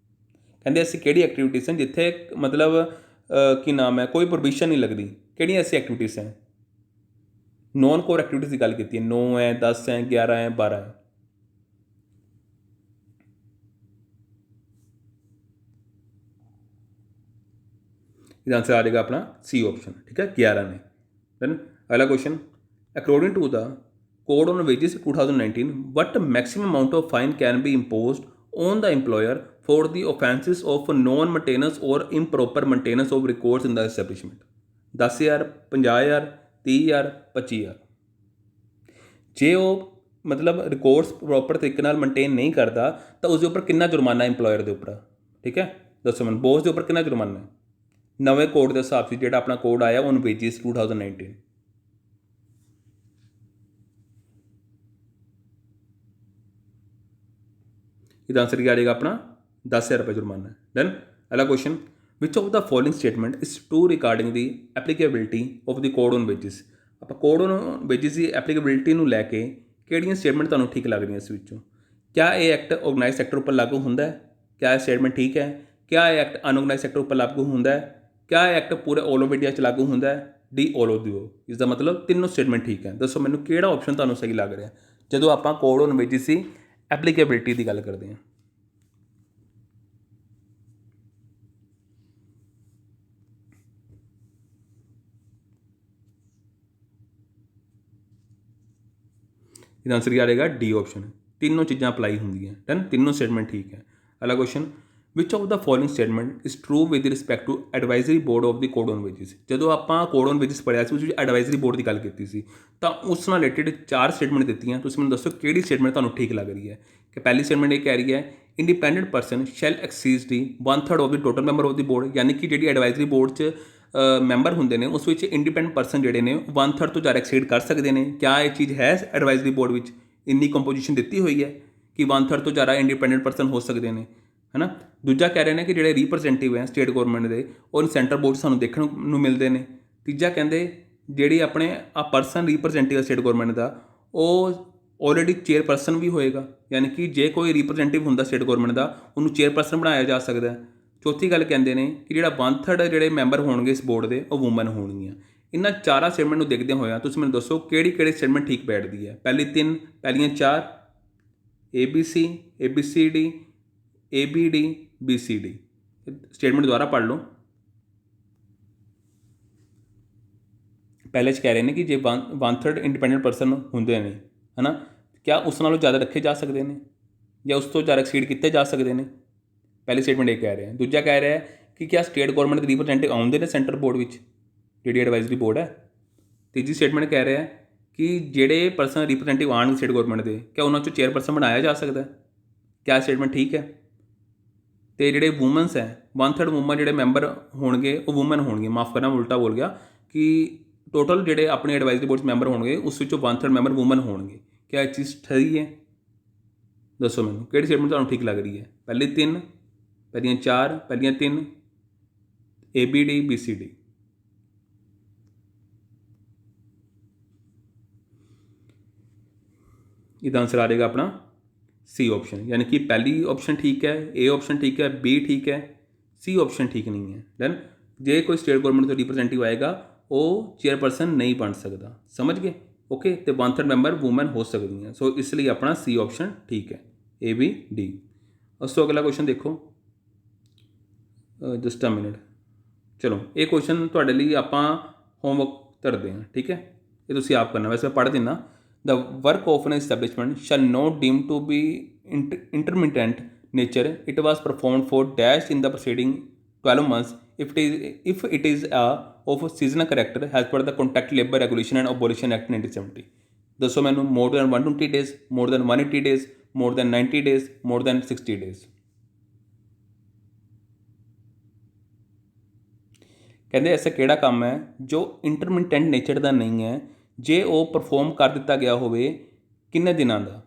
ਕਹਿੰਦੇ ਐਸੀ ਕਿਹੜੀ ਐਕਟੀਵਿਟੀਜ਼ ਹਨ ਜਿੱਥੇ ਮਤਲਬ ਕੀ ਨਾਮ ਹੈ ਕੋਈ ਪ੍ਰੋਬਿਸ਼ਨ ਨਹੀਂ ਲੱਗਦੀ, ਕਿਹੜੀਆਂ ਐਸੀ ਐਕਟੀਵਿਟੀਜ਼ ਹੈ। ਨੋਨ ਕੋਰ ਐਕਟੀਵਿਟੀਜ਼ ਦੀ ਗੱਲ ਕੀਤੀ ਹੈ, 9 ਹੈ, 10 ਹੈ, 11 ਹੈ, 12 ਹੈ। ਇਹਦਾ आंसर आ जाएगा अपना सी ऑप्शन, ठीक है, 11 ने। देन अगला question, according to the code on wages 2019 what maximum amount of fine can be imposed on the employer for the offences of non maintenance or improper maintenance of records in the establishment? 10,000, 50,000, 30,000, 25,000। ਜੇ ਉਹ ਮਤਲਬ records proper ਤਰੀਕੇ ਨਾਲ maintain ਨਹੀਂ ਕਰਦਾ ਤਾਂ ਉਸ ਦੇ ਉੱਪਰ ਕਿੰਨਾ ਜੁਰਮਾਨਾ ਇੰਪਲੋਇਰ ਦੇ ਉੱਪਰ, ਠੀਕ ਹੈ, ਦੱਸੋ ਮੈਨੂੰ, ਬੋਸ ਦੇ ਉੱਪਰ ਕਿੰਨਾ ਜੁਰਮਾਨਾ ਹੈ ਨਵੇਂ ਕੋਡ ਦੇ ਹਿਸਾਬ से, ਜਿਹੜਾ ਆਪਣਾ ਕੋਡ ਆਇਆ ਔਨ ਵੇਜਿਸ 2019। ਇਹਦਾ ਆंसर ਕੀ ਆ ਜਾਏਗਾ ਆਪਣਾ 10,000 रुपये जुर्माना है। देन अगला question, which of the following statement is true regarding the applicability of the code on wages. ਆਪਾਂ ਕੋਡ ਔਨ ਵੇਜਿਸ ਦੀ ਐਪਲੀਕੇਬਿਲਿਟੀ ਨੂੰ ਲੈ ਕੇ ਕਿਹੜੀਆਂ ਸਟੇਟਮੈਂਟ ਤੁਹਾਨੂੰ ਠੀਕ ਲੱਗ ਰਹੀਆਂ ਇਸ ਵਿੱਚੋਂ। ਕਿਆ ਇਹ ਐਕਟ ਆਰਗੇਨਾਈਜ਼ ਸੈਕਟਰ ਉੱਪਰ ਲਾਗੂ ਹੁੰਦਾ ਹੈ? ਕਿਆ ਇਹ ਸਟੇਟਮੈਂਟ ਠੀਕ ਹੈ? ਕਿਆ ਇਹ ਐਕਟ ਅਨਆਰਗੇਨਾਈਜ਼ ਸੈਕਟਰ ਉੱਪਰ ਲਾਗੂ ਹੁੰਦਾ ਹੈ? ਕਿਆ ਇਹ ਐਕਟ ਪੂਰੇ ਆਲ ਓਵਰ ਇੰਡੀਆ 'ਚ ਲਾਗੂ ਹੁੰਦਾ ਹੈ? ਡੀ ਆਲ ਓਵਰ ਦੀ ਓ। ਇਸ ਦਾ ਮਤਲਬ ਤਿੰਨੋਂ ਸਟੇਟਮੈਂਟ ਠੀਕ ਹੈ। ਦੱਸੋ ਮੈਨੂੰ ਕਿਹੜਾ ਆਪਸ਼ਨ ਤੁਹਾਨੂੰ ਸਹੀ ਲੱਗ ਰਿਹਾ ਜਦੋਂ ਆਪਾਂ ਕੋਡ ਔਨ ਵੇਜਿਸ ਦੀ ਐਪਲੀਕੇਬਿਲਿਟੀ ਦੀ ਗੱਲ ਕਰਦੇ ਹਾਂ। ਇਹਦਾ ਆंसर क्या रहेगा? D option. तीनों चीज़ां अप्लाई होंगी, डन, तीनों स्टेटमेंट ठीक है। अगला question, which of the following statement is true with respect to advisory board of the code on wages. जो ਆਪਾਂ ਕੋਡ ਔਨ ਵੇਜਿਸ ਪੜ੍ਹਿਆ ਸੀ ਉਸ ਵਿੱਚ ਐਡਵਾਈਜ਼ਰੀ ਬੋਰਡ ਦੀ ਗੱਲ ਕੀਤੀ ਸੀ ਤਾਂ ਉਸ ਨਾਲ ਰਿਲੇਟਡ 4 ਸਟੇਟਮੈਂਟ ਦਿੱਤੀਆਂ। ਤੁਸੀਂ ਮੈਨੂੰ ਦੱਸੋ ਕਿਹੜੀ ਸਟੇਟਮੈਂਟ ਤੁਹਾਨੂੰ ਠੀਕ ਲੱਗ ਰਹੀ ਹੈ। ਕਿ ਪਹਿਲੀ ਸਟੇਟਮੈਂਟ ਇਹ ਕਹਿ ਰਹੀ ਹੈ independent person shell ਐਕਸੀਡ the 1/3 of the total member of the board, ਯਾਨੀ ਕਿ ਜਿਹੜੀ ਐਡਵਾਈਜ਼ਰੀ ਬੋਰਡ 'ਚ ਮੈਂਬਰ ਹੁੰਦੇ ਨੇ ਉਸ ਵਿੱਚ ਇੰਡੀਪੈਂਡੈਂਟ ਪਰਸਨ ਜਿਹੜੇ ਨੇ 1/3 ਤੋਂ ਜ਼ਿਆਦਾ ਐਕਸੀਡ ਕਰ ਸਕਦੇ ਨੇ। ਕਿਆ ਇਹ ਚੀਜ਼ ਹੈ ਐਡਵਾਈਜ਼ਰੀ ਬੋਰਡ ਵਿੱਚ? ਇੰਨੀ ਕੰਪੋਜੀਸ਼ਨ ਦਿੱਤੀ ਹੋਈ ਹੈ ਕਿ 1/3 ਤੋਂ ਜ਼ਿਆਦਾ ਇੰਡੀਪੈਂਡੈਂਟ ਪਰਸਨ ਹੋ ਸਕਦੇ ਨੇ, ਹੈ ਨਾ। ਦੂਜਾ ਕਹਿ ਰਹੇ ਨੇ ਕਿ ਜਿਹੜੇ ਰੀਪ੍ਰੈਜ਼ੈਂਟੇਟਿਵ ਹੈ ਸਟੇਟ ਗੌਰਮੈਂਟ ਦੇ ਉਹ ਸੈਂਟਰ ਬੋਰਡ ਸਾਨੂੰ ਦੇਖਣ ਨੂੰ ਮਿਲਦੇ ਨੇ। ਤੀਜਾ ਕਹਿੰਦੇ ਜਿਹੜੀ ਆਪਣੇ ਆ ਪਰਸਨ ਰੀਪ੍ਰੈਜ਼ੈਂਟੇਟਿਵ ਸਟੇਟ ਗੌਰਮੈਂਟ ਦਾ ਉਹ ਆਲਰੇਡੀ ਚੇਅਰਪਰਸਨ ਵੀ ਹੋਏਗਾ, ਯਾਨੀ ਕਿ ਜੇ ਕੋਈ ਰੀਪ੍ਰੈਜ਼ੈਂਟੇਟਿਵ ਹੁੰਦਾ ਸਟੇਟ ਗੌਰਮੈਂਟ ਦਾ ਉਹਨੂੰ ਚੇਅਰਪਰਸਨ ਬਣਾਇਆ ਜਾ ਸਕਦਾ। ਚੌਥੀ ਗੱਲ ਕਹਿੰਦੇ ਨੇ ਕਿ ਜਿਹੜਾ 1/3 ਜਿਹੜੇ ਮੈਂਬਰ ਹੋਣਗੇ ਇਸ ਬੋਰਡ ਦੇ ਉਹ ਵੂਮਨ ਹੋਣਗੀਆਂ। ਇਹਨਾਂ ਚਾਰਾਂ ਸਟੇਟਮੈਂਟ ਨੂੰ ਦੇਖਦੇ ਹੋਇਆ ਤੁਸੀਂ ਮੈਨੂੰ ਦੱਸੋ ਕਿਹੜੀ ਕਿਹੜੀ ਸਟੇਟਮੈਂਟ ਠੀਕ ਬੈਠਦੀ ਹੈ। ਪਹਿਲੀਆਂ 4 ABC, ABCD, ABD, BCD। Statement ਦੁਬਾਰਾ ਪੜ੍ਹ ਲਓ। ਪਹਿਲੇ 'ਚ ਕਹਿ ਰਹੇ ਨੇ ਕਿ ਜੇ 1/3 ਇੰਡੀਪੈਂਡੈਂਟ ਪਰਸਨ ਹੁੰਦੇ ਨੇ, ਹੈ ਨਾ, ਕਿਆ ਉਸ ਨਾਲੋਂ ਜ਼ਿਆਦਾ ਰੱਖੇ ਜਾ ਸਕਦੇ ਨੇ ਜਾਂ ਉਸ ਤੋਂ ਜ਼ਿਆਦਾ ਐਕਸੀਡ ਕੀਤੇ ਜਾ ਸਕਦੇ ਨੇ। ਪਹਿਲੀ ਸਟੇਟਮੈਂਟ ਇਹ ਕਹਿ ਰਿਹਾ। ਦੂਜਾ ਕਹਿ ਰਿਹਾ ਕਿ ਕਿਆ ਸਟੇਟ ਗੌਰਮੈਂਟ ਦੇ ਰਿਪ੍ਰੈਜ਼ੈਂਟੇਟਿਵ ਆਉਂਦੇ ਨੇ ਸੈਂਟਰ ਬੋਰਡ ਵਿੱਚ, ਜਿਹੜੀ ਐਡਵਾਈਜ਼ਰੀ ਬੋਰਡ ਹੈ। ਤੀਜੀ ਸਟੇਟਮੈਂਟ ਕਹਿ ਰਿਹਾ ਕਿ ਜਿਹੜੇ ਪਰਸਨ ਰਿਪ੍ਰੈਜ਼ੈਂਟੇਟਿਵ ਆਉਣਗੇ ਸਟੇਟ ਗੌਰਮੈਂਟ ਦੇ ਕਿਆ ਉਹਨਾਂ 'ਚੋਂ ਚੇਅਰਪਰਸਨ ਬਣਾਇਆ ਜਾ ਸਕਦਾ। ਕਿਆ ਸਟੇਟਮੈਂਟ ਠੀਕ ਹੈ। ਅਤੇ ਜਿਹੜੇ ਵੂਮਨਸ ਹੈ 1/3 ਵੂਮਨ ਜਿਹੜੇ ਮੈਂਬਰ ਹੋਣਗੇ ਉਹ ਵੂਮਨ ਹੋਣਗੇ, ਮਾਫ ਕਰਨਾ ਉਲਟਾ ਬੋਲ ਗਿਆ, ਕਿ ਟੋਟਲ ਜਿਹੜੇ ਆਪਣੀ ਐਡਵਾਈਜ਼ਰੀ ਬੋਰਡ 'ਚ ਮੈਂਬਰ ਹੋਣਗੇ ਉਸ ਵਿੱਚੋਂ 1/3 ਮੈਂਬਰ ਵੂਮਨ ਹੋਣਗੇ। ਕਿਆ ਇਹ ਚੀਜ਼ ਸਹੀ ਹੈ? ਦੱਸੋ ਮੈਨੂੰ ਕਿਹੜੀ ਸਟੇਟਮੈਂਟ ਤੁਹਾਨੂੰ ਠੀਕ ਲੱਗ ਰਹੀ ਹੈ। ਪਹਿਲੀਆਂ 4, ਪਹਿਲੀਆਂ 3, ABD, BCD। ਇਹਦਾ ਆंसर आ जाएगा अपना C ऑप्शन, यानी कि पहली ऑप्शन ठीक है, A ऑप्शन ठीक है, B ठीक है, C ऑप्शन ठीक नहीं है। डन। जे कोई स्टेट गवर्नमेंट ਤੋਂ रिप्रजेंटेटिव आएगा वो चेयरपर्सन नहीं बन सकता, समझ गए? ओके। तो 1/3 मैंबर वूमन हो सकती हैं, सो इसलिए अपना C ऑप्शन ठीक है, ABD। उस तो अगला क्वेश्चन देखो, जस्ट अ मिनट। चलो ये क्वेश्चन ਤੁਹਾਡੇ ਲਈ ਆਪਾਂ ਹੋਮਵਰਕ ਧਰਦੇ ਹਾਂ, ਠੀਕ ਹੈ। ਇਹ ਤੁਸੀਂ ਆਪ ਕਰਨਾ, ਵੈਸੇ ਮੈਂ ਪੜ੍ਹ ਦਿੰਦਾ। The work of an establishment shall not deem to be intermittent nature. It was performed for dash in the preceding 12 months if it is of seasonal character as per the Contract Labour Regulation and Abolition Act 1970। ਦੱਸੋ ਮੈਨੂੰ more than 120 days, more than 180 days, more than 90 days, more than 60 days। ਕਹਿੰਦੇ ਐਸਾ ਕਿਹੜਾ ਕੰਮ ਹੈ ਜੋ ਇੰਟਰਮਿਟੈਂਟ nature ਦਾ ਨਹੀਂ ਹੈ ਜੇ ਉਹ ਪਰਫੋਰਮ ਕਰ ਦਿੱਤਾ ਗਿਆ ਹੋਵੇ ਕਿੰਨੇ ਦਿਨਾਂ ਦਾ,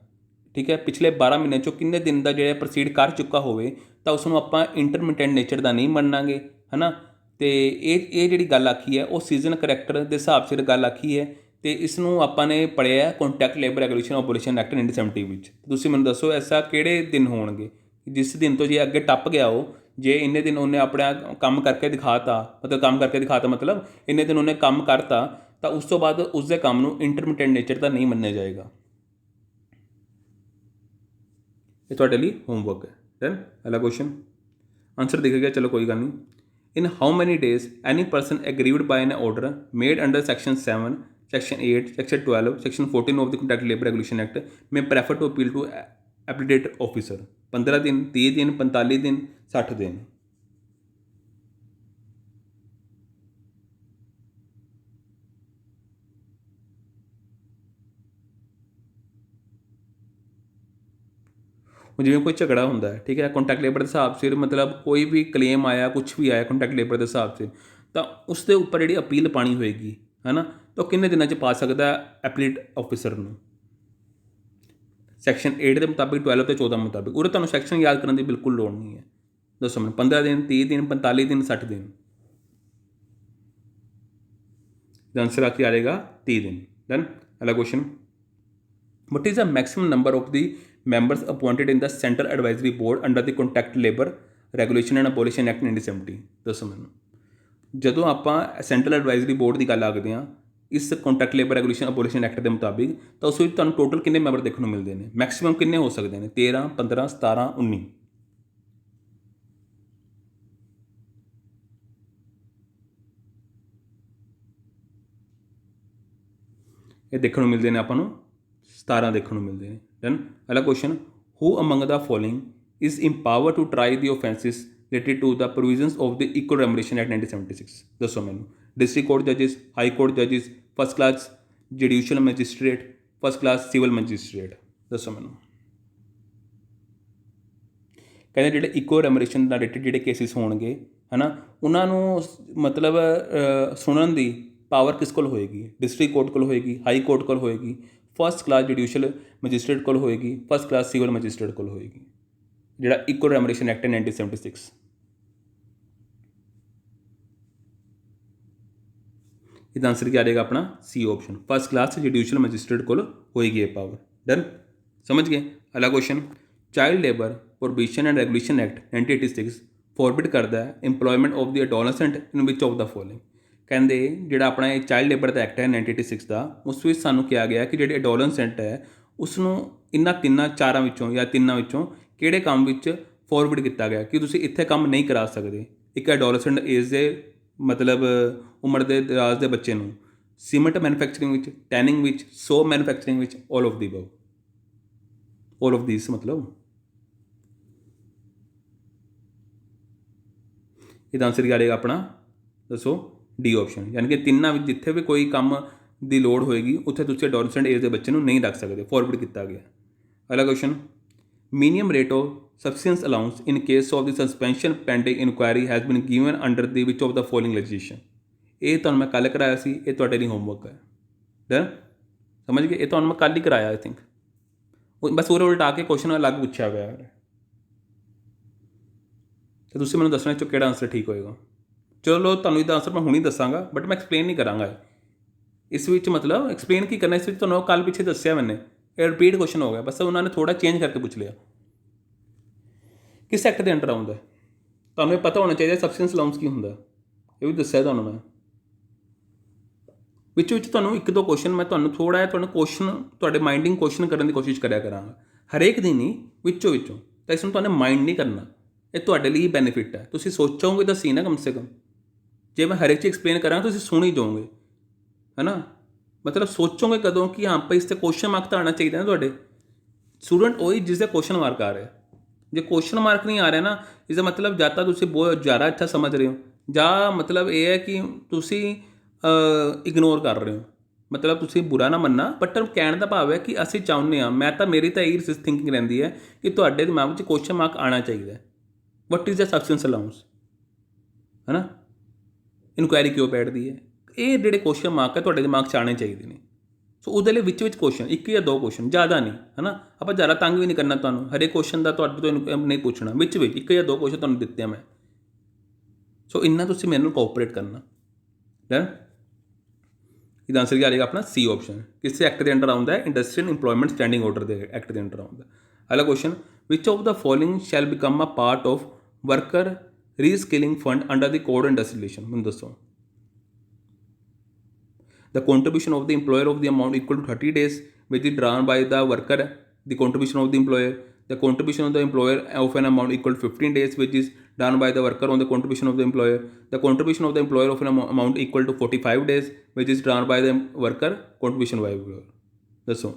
ਠੀਕ ਹੈ, ਪਿਛਲੇ 12 ਮਹੀਨੇ 'ਚੋਂ ਕਿੰਨੇ ਦਿਨ ਦਾ ਜਿਹੜਾ ਪ੍ਰੋਸੀਡ ਕਰ ਚੁੱਕਾ ਹੋਵੇ ਤਾਂ ਉਸ ਨੂੰ ਆਪਾਂ ਇੰਟਰਮਿਟੈਂਟ ਨੇਚਰ ਦਾ ਨਹੀਂ ਮੰਨਾਂਗੇ, ਹੈ ਨਾ। ਅਤੇ ਇਹ ਜਿਹੜੀ ਗੱਲ ਆਖੀ ਹੈ ਉਹ ਸੀਜ਼ਨ ਕਰੈਕਟਰ ਦੇ ਹਿਸਾਬ ਸਿਰ ਗੱਲ ਆਖੀ ਹੈ ਅਤੇ ਇਸ ਨੂੰ ਆਪਾਂ ਨੇ ਪੜ੍ਹਿਆ ਕੰਟਰੈਕਟ ਲੇਬਰ ਰੈਗੂਲੇਸ਼ਨ ਅਬੋਲੀਸ਼ਨ ਐਕਟ 1970 ਵਿੱਚ। ਤੁਸੀਂ ਮੈਨੂੰ ਦੱਸੋ ਐਸਾ ਕਿਹੜੇ ਦਿਨ ਹੋਣਗੇ ਜਿਸ ਦਿਨ ਤੋਂ ਜੇ ਅੱਗੇ ਟੱਪ ਗਿਆ ਉਹ जे इन्ने दिन उन्हें अपना काम करके दिखाता, मतलब काम करके दिखाता मतलब इन्ने दिन उन्हें काम करता, तो उस तो बाद उसके काम नूं इंटरमिटेंट नेचर का नहीं मन्निया जाएगा। ये तुहाडे लई होमवर्क है। डन। अगला क्वेश्चन आंसर दिख गया, चलो कोई गल नहीं। In how many days any person aggrieved by an order made under section 7, section 8, section 12, section 14 of the contract labour regulation act में prefer to appeal to appellate officer? 15 दिन, 30 दिन, 45 दिन, 60 दिन। जिवें कोई झगड़ा होंदा है, ठीक है, कॉन्ट्रैक्ट लेबर के हिसाब से, मतलब कोई भी क्लेम आया, कुछ भी आया कॉन्ट्रैक्ट लेबर के हिसाब से, तो उसके उपर जिहड़ी अपील पानी होएगी, है ना, तो किन्ने दिनों च पा सकदा एप्लीट ऑफिसर नूं? सैक्शन 8 के मुताबिक, 12 ते 14 मुताबिक। उरे तुहानूं सैक्शन याद करने की बिल्कुल लोड़ नहीं है। दसो मैनूं 15 दिन, 30 दिन, 45 दिन, 60 दिन। आंसर आके आ जाएगा 30 दिन। डन। अगला question, what is the maximum number of the members appointed in the Central Advisory Board under the Contract Labour Regulation and Abolition Act 1970? ਦੱਸੋ ਮੈਨੂੰ। ਜਦੋਂ ਆਪਾਂ ਸੈਂਟਰਲ ਐਡਵਾਈਜ਼ਰੀ ਬੋਰਡ ਦੀ ਗੱਲ ਆਖਦੇ ਹਾਂ ਇਸ ਕੰਟਰੈਕਟ ਲੇਬਰ ਰੈਗੂਲੇਸ਼ਨ ਅਬੋਲੀਸ਼ਨ ਐਕਟ ਦੇ ਮੁਤਾਬਿਕ, ਤਾਂ ਉਸ ਵਿੱਚ ਤੁਹਾਨੂੰ ਟੋਟਲ ਕਿੰਨੇ ਮੈਂਬਰ ਦੇਖਣ ਨੂੰ ਮਿਲਦੇ ਨੇ? ਮੈਕਸਿਮਮ ਕਿੰਨੇ ਹੋ ਸਕਦੇ ਨੇ? 13, 15, 17, 19। ਇਹ ਦੇਖਣ ਨੂੰ ਮਿਲਦੇ ਨੇ ਆਪਾਂ ਨੂੰ 17 ਦੇਖਣ ਨੂੰ ਮਿਲਦੇ ਨੇ। ਡਨ। ਅਗਲਾ question, who among the following is empowered to try the offences related to the provisions of the Equal Remuneration Act 1976? ਦੱਸੋ ਮੈਨੂੰ। District court ਜੱਜਿਸ, high court ਜੱਜਿਸ, first class judicial magistrate, first class civil magistrate. ਦੱਸੋ ਮੈਨੂੰ। ਕਹਿੰਦੇ ਜਿਹੜੇ equal ਰੈਮੂਨੇਸ਼ਨ ਨਾਲ related ਜਿਹੜੇ cases ਹੋਣਗੇ, ਹੈ ਨਾ, ਉਹਨਾਂ ਨੂੰ ਮਤਲਬ ਸੁਣਨ ਦੀ ਪਾਵਰ ਕਿਸ ਕੋਲ ਹੋਏਗੀ? ਡਿਸਟ੍ਰਿਕਟ ਕੋਰਟ ਕੋਲ ਹੋਏਗੀ, ਹਾਈ ਕੋਰਟ ਕੋਲ ਹੋਏਗੀ, ਫਸਟ ਕਲਾਸ ਜੁਡੀਸ਼ੀਅਲ ਮੈਜਿਸਟ੍ਰੇਟ ਕੋਲ ਹੋਏਗੀ, ਫਸਟ ਕਲਾਸ ਸਿਵਲ ਮੈਜਿਸਟ੍ਰੇਟ ਕੋਲ ਹੋਏਗੀ। ਜਿਹੜਾ ਇਕੁਅਲ ਰੈਮੂਨੇਸ਼ਨ ਐਕਟ ਹੈ 1976। ਇਹਦਾ ਆਂਸਰ ਕੀ ਆ ਜਾਏਗਾ ਆਪਣਾ? C option, first class judicial magistrate ਕੋਲ ਹੋਏਗੀ ਇਹ ਪਾਵਰ। ਡਨ। ਸਮਝ ਗਏ। ਅਗਲਾ question, child labour prohibition and regulation act 1986 forbid ਕਰਦਾ ਹੈ employment of the adolescent in which of the following? ਕਹਿੰਦੇ ਜਿਹੜਾ ਆਪਣਾ ਇਹ ਚਾਈਲਡ ਲੇਬਰ ਦਾ ਐਕਟ ਹੈ 1986 ਦਾ, ਉਸ ਵਿੱਚ ਸਾਨੂੰ ਕਿਹਾ ਗਿਆ ਕਿ ਜਿਹੜੇ ਅਡੋਲੈਸੈਂਟ ਹੈ ਉਸ ਨੂੰ ਇਹਨਾਂ ਚਾਰਾਂ ਵਿੱਚੋਂ ਜਾਂ ਤਿੰਨਾਂ ਵਿੱਚੋਂ ਕਿਹੜੇ ਕੰਮ ਵਿੱਚ ਫੋਰਵਰਡ ਕੀਤਾ ਗਿਆ ਕਿ ਤੁਸੀਂ ਇੱਥੇ ਕੰਮ ਨਹੀਂ ਕਰਾ ਸਕਦੇ? ਇੱਕ ਐਡੋਲੈਸੈਂਟ ਏਜ ਦੇ ਮਤਲਬ ਉਮਰ ਦੇ ਦਰਾਜ਼ ਦੇ ਬੱਚੇ ਨੂੰ ਸੀਮੈਂਟ ਮੈਨੂਫੈਕਚਰਿੰਗ ਵਿੱਚ, ਟੈਨਿੰਗ ਵਿੱਚ, ਸੋਪ ਮੈਨੂਫੈਕਚਰਿੰਗ ਵਿੱਚ, all of the above, all of this ਮਤਲਬ। ਇਹਦਾ ਆਂਸਰ ਕੀ ਆ ਜਾਏਗਾ ਆਪਣਾ? ਦੱਸੋ। ਡੀ ਆਪਸ਼ਨ, ਯਾਨੀ ਕਿ ਤਿੰਨਾਂ ਵਿੱਚ ਜਿੱਥੇ ਵੀ ਕੋਈ ਕੰਮ ਦੀ ਲੋੜ ਹੋਏਗੀ ਉੱਥੇ ਤੁਸੀਂ ਅਡੋਲੈਸੈਂਟ ਏਜ ਦੇ ਬੱਚੇ ਨੂੰ ਨਹੀਂ ਰੱਖ ਸਕਦੇ, ਫੋਰਵਰਡ ਕੀਤਾ ਗਿਆ। ਅਗਲਾ question, minimum rate of subsistence allowance in case of the suspension pending inquiry has been given under the which of the following legislation? ਇਹ ਤੁਹਾਨੂੰ ਮੈਂ ਕੱਲ੍ਹ ਕਰਾਇਆ ਸੀ, ਇਹ ਤੁਹਾਡੇ ਲਈ ਹੋਮਵਰਕ ਹੈ। ਡਨ। ਸਮਝ ਗਏ। ਇਹ ਤੁਹਾਨੂੰ ਮੈਂ ਕੱਲ੍ਹ ਹੀ ਕਰਾਇਆ ਆਈ ਥਿੰਕ, ਬਸ ਉਹਦੇ ਉਲਟਾ ਕੇ ਕੁਐਸਚਨ ਅਲੱਗ ਪੁੱਛਿਆ ਹੋਇਆ ਹੈ ਅਤੇ ਤੁਸੀਂ ਮੈਨੂੰ ਦੱਸਣਾ ਚੋਂ ਕਿਹੜਾ ਆਂਸਰ ਠੀਕ ਹੋਏਗਾ। ਚਲੋ ਤੁਹਾਨੂੰ ਇਹਦਾ ਆਂਸਰ ਮੈਂ ਹੁਣੀ ਦੱਸਾਂਗਾ, ਬਟ ਮੈਂ ਐਕਸਪਲੇਨ ਨਹੀਂ ਕਰਾਂਗਾ ਇਸ ਵਿੱਚ। ਮਤਲਬ ਐਕਸਪਲੇਨ ਕੀ ਕਰਨਾ ਇਸ ਵਿੱਚ, ਤੁਹਾਨੂੰ ਕੱਲ੍ਹ ਪਿੱਛੇ ਦੱਸਿਆ ਮੈंने, ਇਹ ਰਿਪੀਟ ਕੁਐਸਚਨ ਹੋ ਗਿਆ, ਬਸ ਉਹਨਾਂ ਨੇ ਥੋੜ੍ਹਾ ਚੇਂਜ ਕਰਕੇ ਪੁੱਛ ਲਿਆ। ਕਿਸ ਐਕਟ ਦੇ ਅੰਡਰ ਆਉਂਦਾ? ਤੁਹਾਨੂੰ ਇਹ ਪਤਾ ਹੋਣਾ ਚਾਹੀਦਾ ਸਬਸਿਸਟੈਂਸ ਅਲਾਊਂਸ ਕੀ ਹੁੰਦਾ, ਇਹ ਵੀ ਦੱਸਿਆ ਤੁਹਾਨੂੰ ਮੈਂ। ਵਿੱਚ ਤੁਹਾਨੂੰ ਇੱਕ ਦੋ ਕੁਐਸਚਨ ਮੈਂ ਤੁਹਾਨੂੰ ਥੋੜ੍ਹਾ ਜਿਹਾ ਤੁਹਾਨੂੰ ਕੁਐਸਚਨ ਤੁਹਾਡੇ ਮਾਈਂਡਿੰਗ ਕੁਐਸਚਨ ਕਰਨ ਦੀ ਕੋਸ਼ਿਸ਼ ਕਰਿਆ ਕਰਾਂਗਾ, ਹਰੇਕ ਦਿਨ ਹੀ ਵਿੱਚੋਂ ਤਾਂ ਇਸ ਨੂੰ ਤੁਹਾਨੂੰ ਮਾਈਂਡ ਨਹੀਂ ਕਰਨਾ, ਇਹ ਤੁਹਾਡੇ ਲਈ ਹੀ ਬੈਨੀਫਿਟ ਹੈ। ਤੁਸੀਂ ਸੋਚੋਗੇ ਤਾਂ ਸੀ ਨਾ ਕਮ ਸੇ ਕਮ, ਜੇ ਮੈਂ ਹਰੇਕ ਚੀਜ਼ ਐਕਸਪਲੇਨ ਕਰਾਂਗਾ ਤੁਸੀਂ ਸੁਣ ਹੀ ਜਾਓਗੇ, ਹੈ ਨਾ, ਮਤਲਬ ਸੋਚੋਗੇ ਕਦੋਂ ਕਿ ਹਾਂ ਭਾਈ ਇਸ 'ਤੇ ਕੁਐਸਚਨ ਮਾਰਕ ਤਾਂ ਆਉਣਾ ਚਾਹੀਦਾ ਨਾ ਤੁਹਾਡੇ। ਸਟੂਡੈਂਟ ਉਹੀ ਜਿਸ ਦਾ ਕੁਐਸਚਨ ਮਾਰਕ ਆ ਰਿਹਾ, ਜੇ ਕੁਐਸਚਨ ਮਾਰਕ ਨਹੀਂ ਆ ਰਿਹਾ ਨਾ, ਇਸਦਾ ਮਤਲਬ ਜਾਂ ਤਾਂ ਤੁਸੀਂ ਬਹੁਤ ਜ਼ਿਆਦਾ ਅੱਛਾ ਸਮਝ ਰਹੇ ਹੋ, ਜਾਂ ਮਤਲਬ ਇਹ ਹੈ ਕਿ ਤੁਸੀਂ ਇਗਨੋਰ ਕਰ ਰਹੇ ਹੋ। ਮਤਲਬ ਤੁਸੀਂ ਬੁਰਾ ਨਾ ਮੰਨਣਾ, ਬਟ ਕਹਿਣ ਦਾ ਭਾਵ ਹੈ ਕਿ ਅਸੀਂ ਚਾਹੁੰਦੇ ਹਾਂ, ਮੈਂ ਤਾਂ ਮੇਰੀ ਤਾਂ ਇਹੀ ਥਿੰਕਿੰਗ ਰਹਿੰਦੀ ਹੈ ਕਿ ਤੁਹਾਡੇ ਦਿਮਾਗ ਵਿੱਚ ਕੁਐਸਚਨ ਮਾਰਕ ਆਉਣਾ ਚਾਹੀਦਾ। ਵਟ ਇਜ਼ ਦਾ ਸਬਸਿਸਟੈਂਸ ਅਲਾਊਂਸ, ਹੈ ਨਾ, ਇਨਕੁਆਇਰੀ ਕਿਉਂ ਬੈਠਦੀ ਹੈ, ਇਹ ਜਿਹੜੇ ਕੁਐਸਚਨ ਮਾਰਕ ਹੈ ਤੁਹਾਡੇ ਦਿਮਾਗ 'ਚ ਆਉਣੇ ਚਾਹੀਦੇ ਨੇ। ਸੋ ਉਹਦੇ ਲਈ ਵਿੱਚ ਕੁਐਸਚਨ, ਇੱਕ ਜਾਂ ਦੋ ਕੁਐਸਚਨ, ਜ਼ਿਆਦਾ ਨਹੀਂ, ਹੈ ਨਾ, ਆਪਾਂ ਜ਼ਿਆਦਾ ਤੰਗ ਵੀ ਨਹੀਂ ਕਰਨਾ ਤੁਹਾਨੂੰ, ਹਰੇਕ ਕੁਐਸਚਨ ਦਾ ਤੁਹਾਡੇ ਤੋਂ ਨਹੀਂ ਪੁੱਛਣਾ, ਵਿੱਚ ਇੱਕ ਜਾਂ ਦੋ ਕੁਐਸਚਨ ਤੁਹਾਨੂੰ ਦਿੱਤੇ ਮੈਂ। ਸੋ ਇੰਨਾ ਤੁਸੀਂ ਮੈਨੂੰ ਕੋਆਪਰੇਟ ਕਰਨਾ। ਡਨ। ਇਹਦਾ ਆਂਸਰ ਕੀ ਆ ਜਾਏਗਾ ਆਪਣਾ? C option. ਕਿਸ ਐਕਟ ਦੇ ਅੰਡਰ ਆਉਂਦਾ ਹੈ? ਇੰਡਸਟਰੀਅਲ ਇੰਪਲੋਇਮੈਂਟ ਸਟੈਂਡਿੰਗ ਆਰਡਰ ਦੇ ਐਕਟ ਦੇ ਅੰਡਰ ਆਉਂਦਾ। ਅਗਲਾ question, which of the following shall become a part of worker reskilling fund under the code industrialization, मैं दसो। The contribution of the employer of the amount equal to 30 days which is drawn by the worker, the contribution of the employer, the contribution of the employer of an amount equal to 15 days which is done by the worker on the contribution of the employer, the contribution of the employer of an amount equal to 45 days which is drawn by the worker contribution by employer। ਦੱਸੋ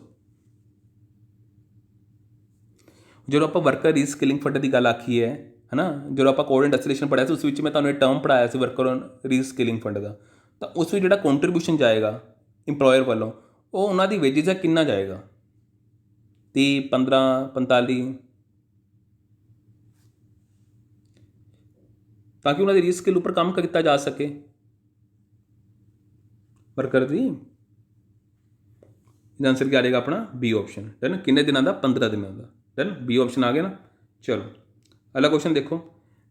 ਜਦੋਂ ਆਪਾਂ worker ਰੀਸਕਿਲਿੰਗ fund ਦੀ ਗੱਲ ਆਖੀ ਹੈ ਨਾ, ਜਦੋਂ ਆਪਾਂ code ਇੰਡਸਟਰੀਏਸ਼ਨ ਪੜ੍ਹਿਆ ਸੀ ਉਸ ਵਿੱਚ ਮੈਂ ਤੁਹਾਨੂੰ ਇਹ ਟਰਮ ਪੜ੍ਹਾਇਆ ਸੀ ਵਰਕਰ ਰੀਸਕਿਲਿੰਗ ਫੰਡ ਦਾ, ਤਾਂ ਉਸ ਵਿੱਚ ਜਿਹੜਾ ਕੰਟਰੀਬਿਊਸ਼ਨ ਜਾਏਗਾ ਇੰਪਲੋਇਰ ਵੱਲੋਂ ਉਹ ਉਹਨਾਂ ਦੀ ਵੇਜਿਸ ਦਾ ਕਿੰਨਾ ਜਾਏਗਾ, 30, 15, 45, ਤਾਂ ਕਿ ਉਹਨਾਂ ਦੀ ਰੀਸਕਿਲ ਉੱਪਰ ਕੰਮ ਕੀਤਾ ਜਾ ਸਕੇ ਵਰਕਰ ਦੀ। ਇਹਦਾ ਆਨਸਰ ਕੀ ਆ ਜਾਏਗਾ ਆਪਣਾ ਬੀ ਆਪਸ਼ਨ। ਡਨ, ਕਿੰਨੇ ਦਿਨਾਂ ਦਾ, 15 ਦਿਨਾਂ ਦਾ। ਡਨ, ਬੀ ਆਪਸ਼ਨ ਆ ਗਿਆ ਨਾ। ਚਲੋ ਅਗਲਾ ਕੁਐਸਚਨ ਦੇਖੋ,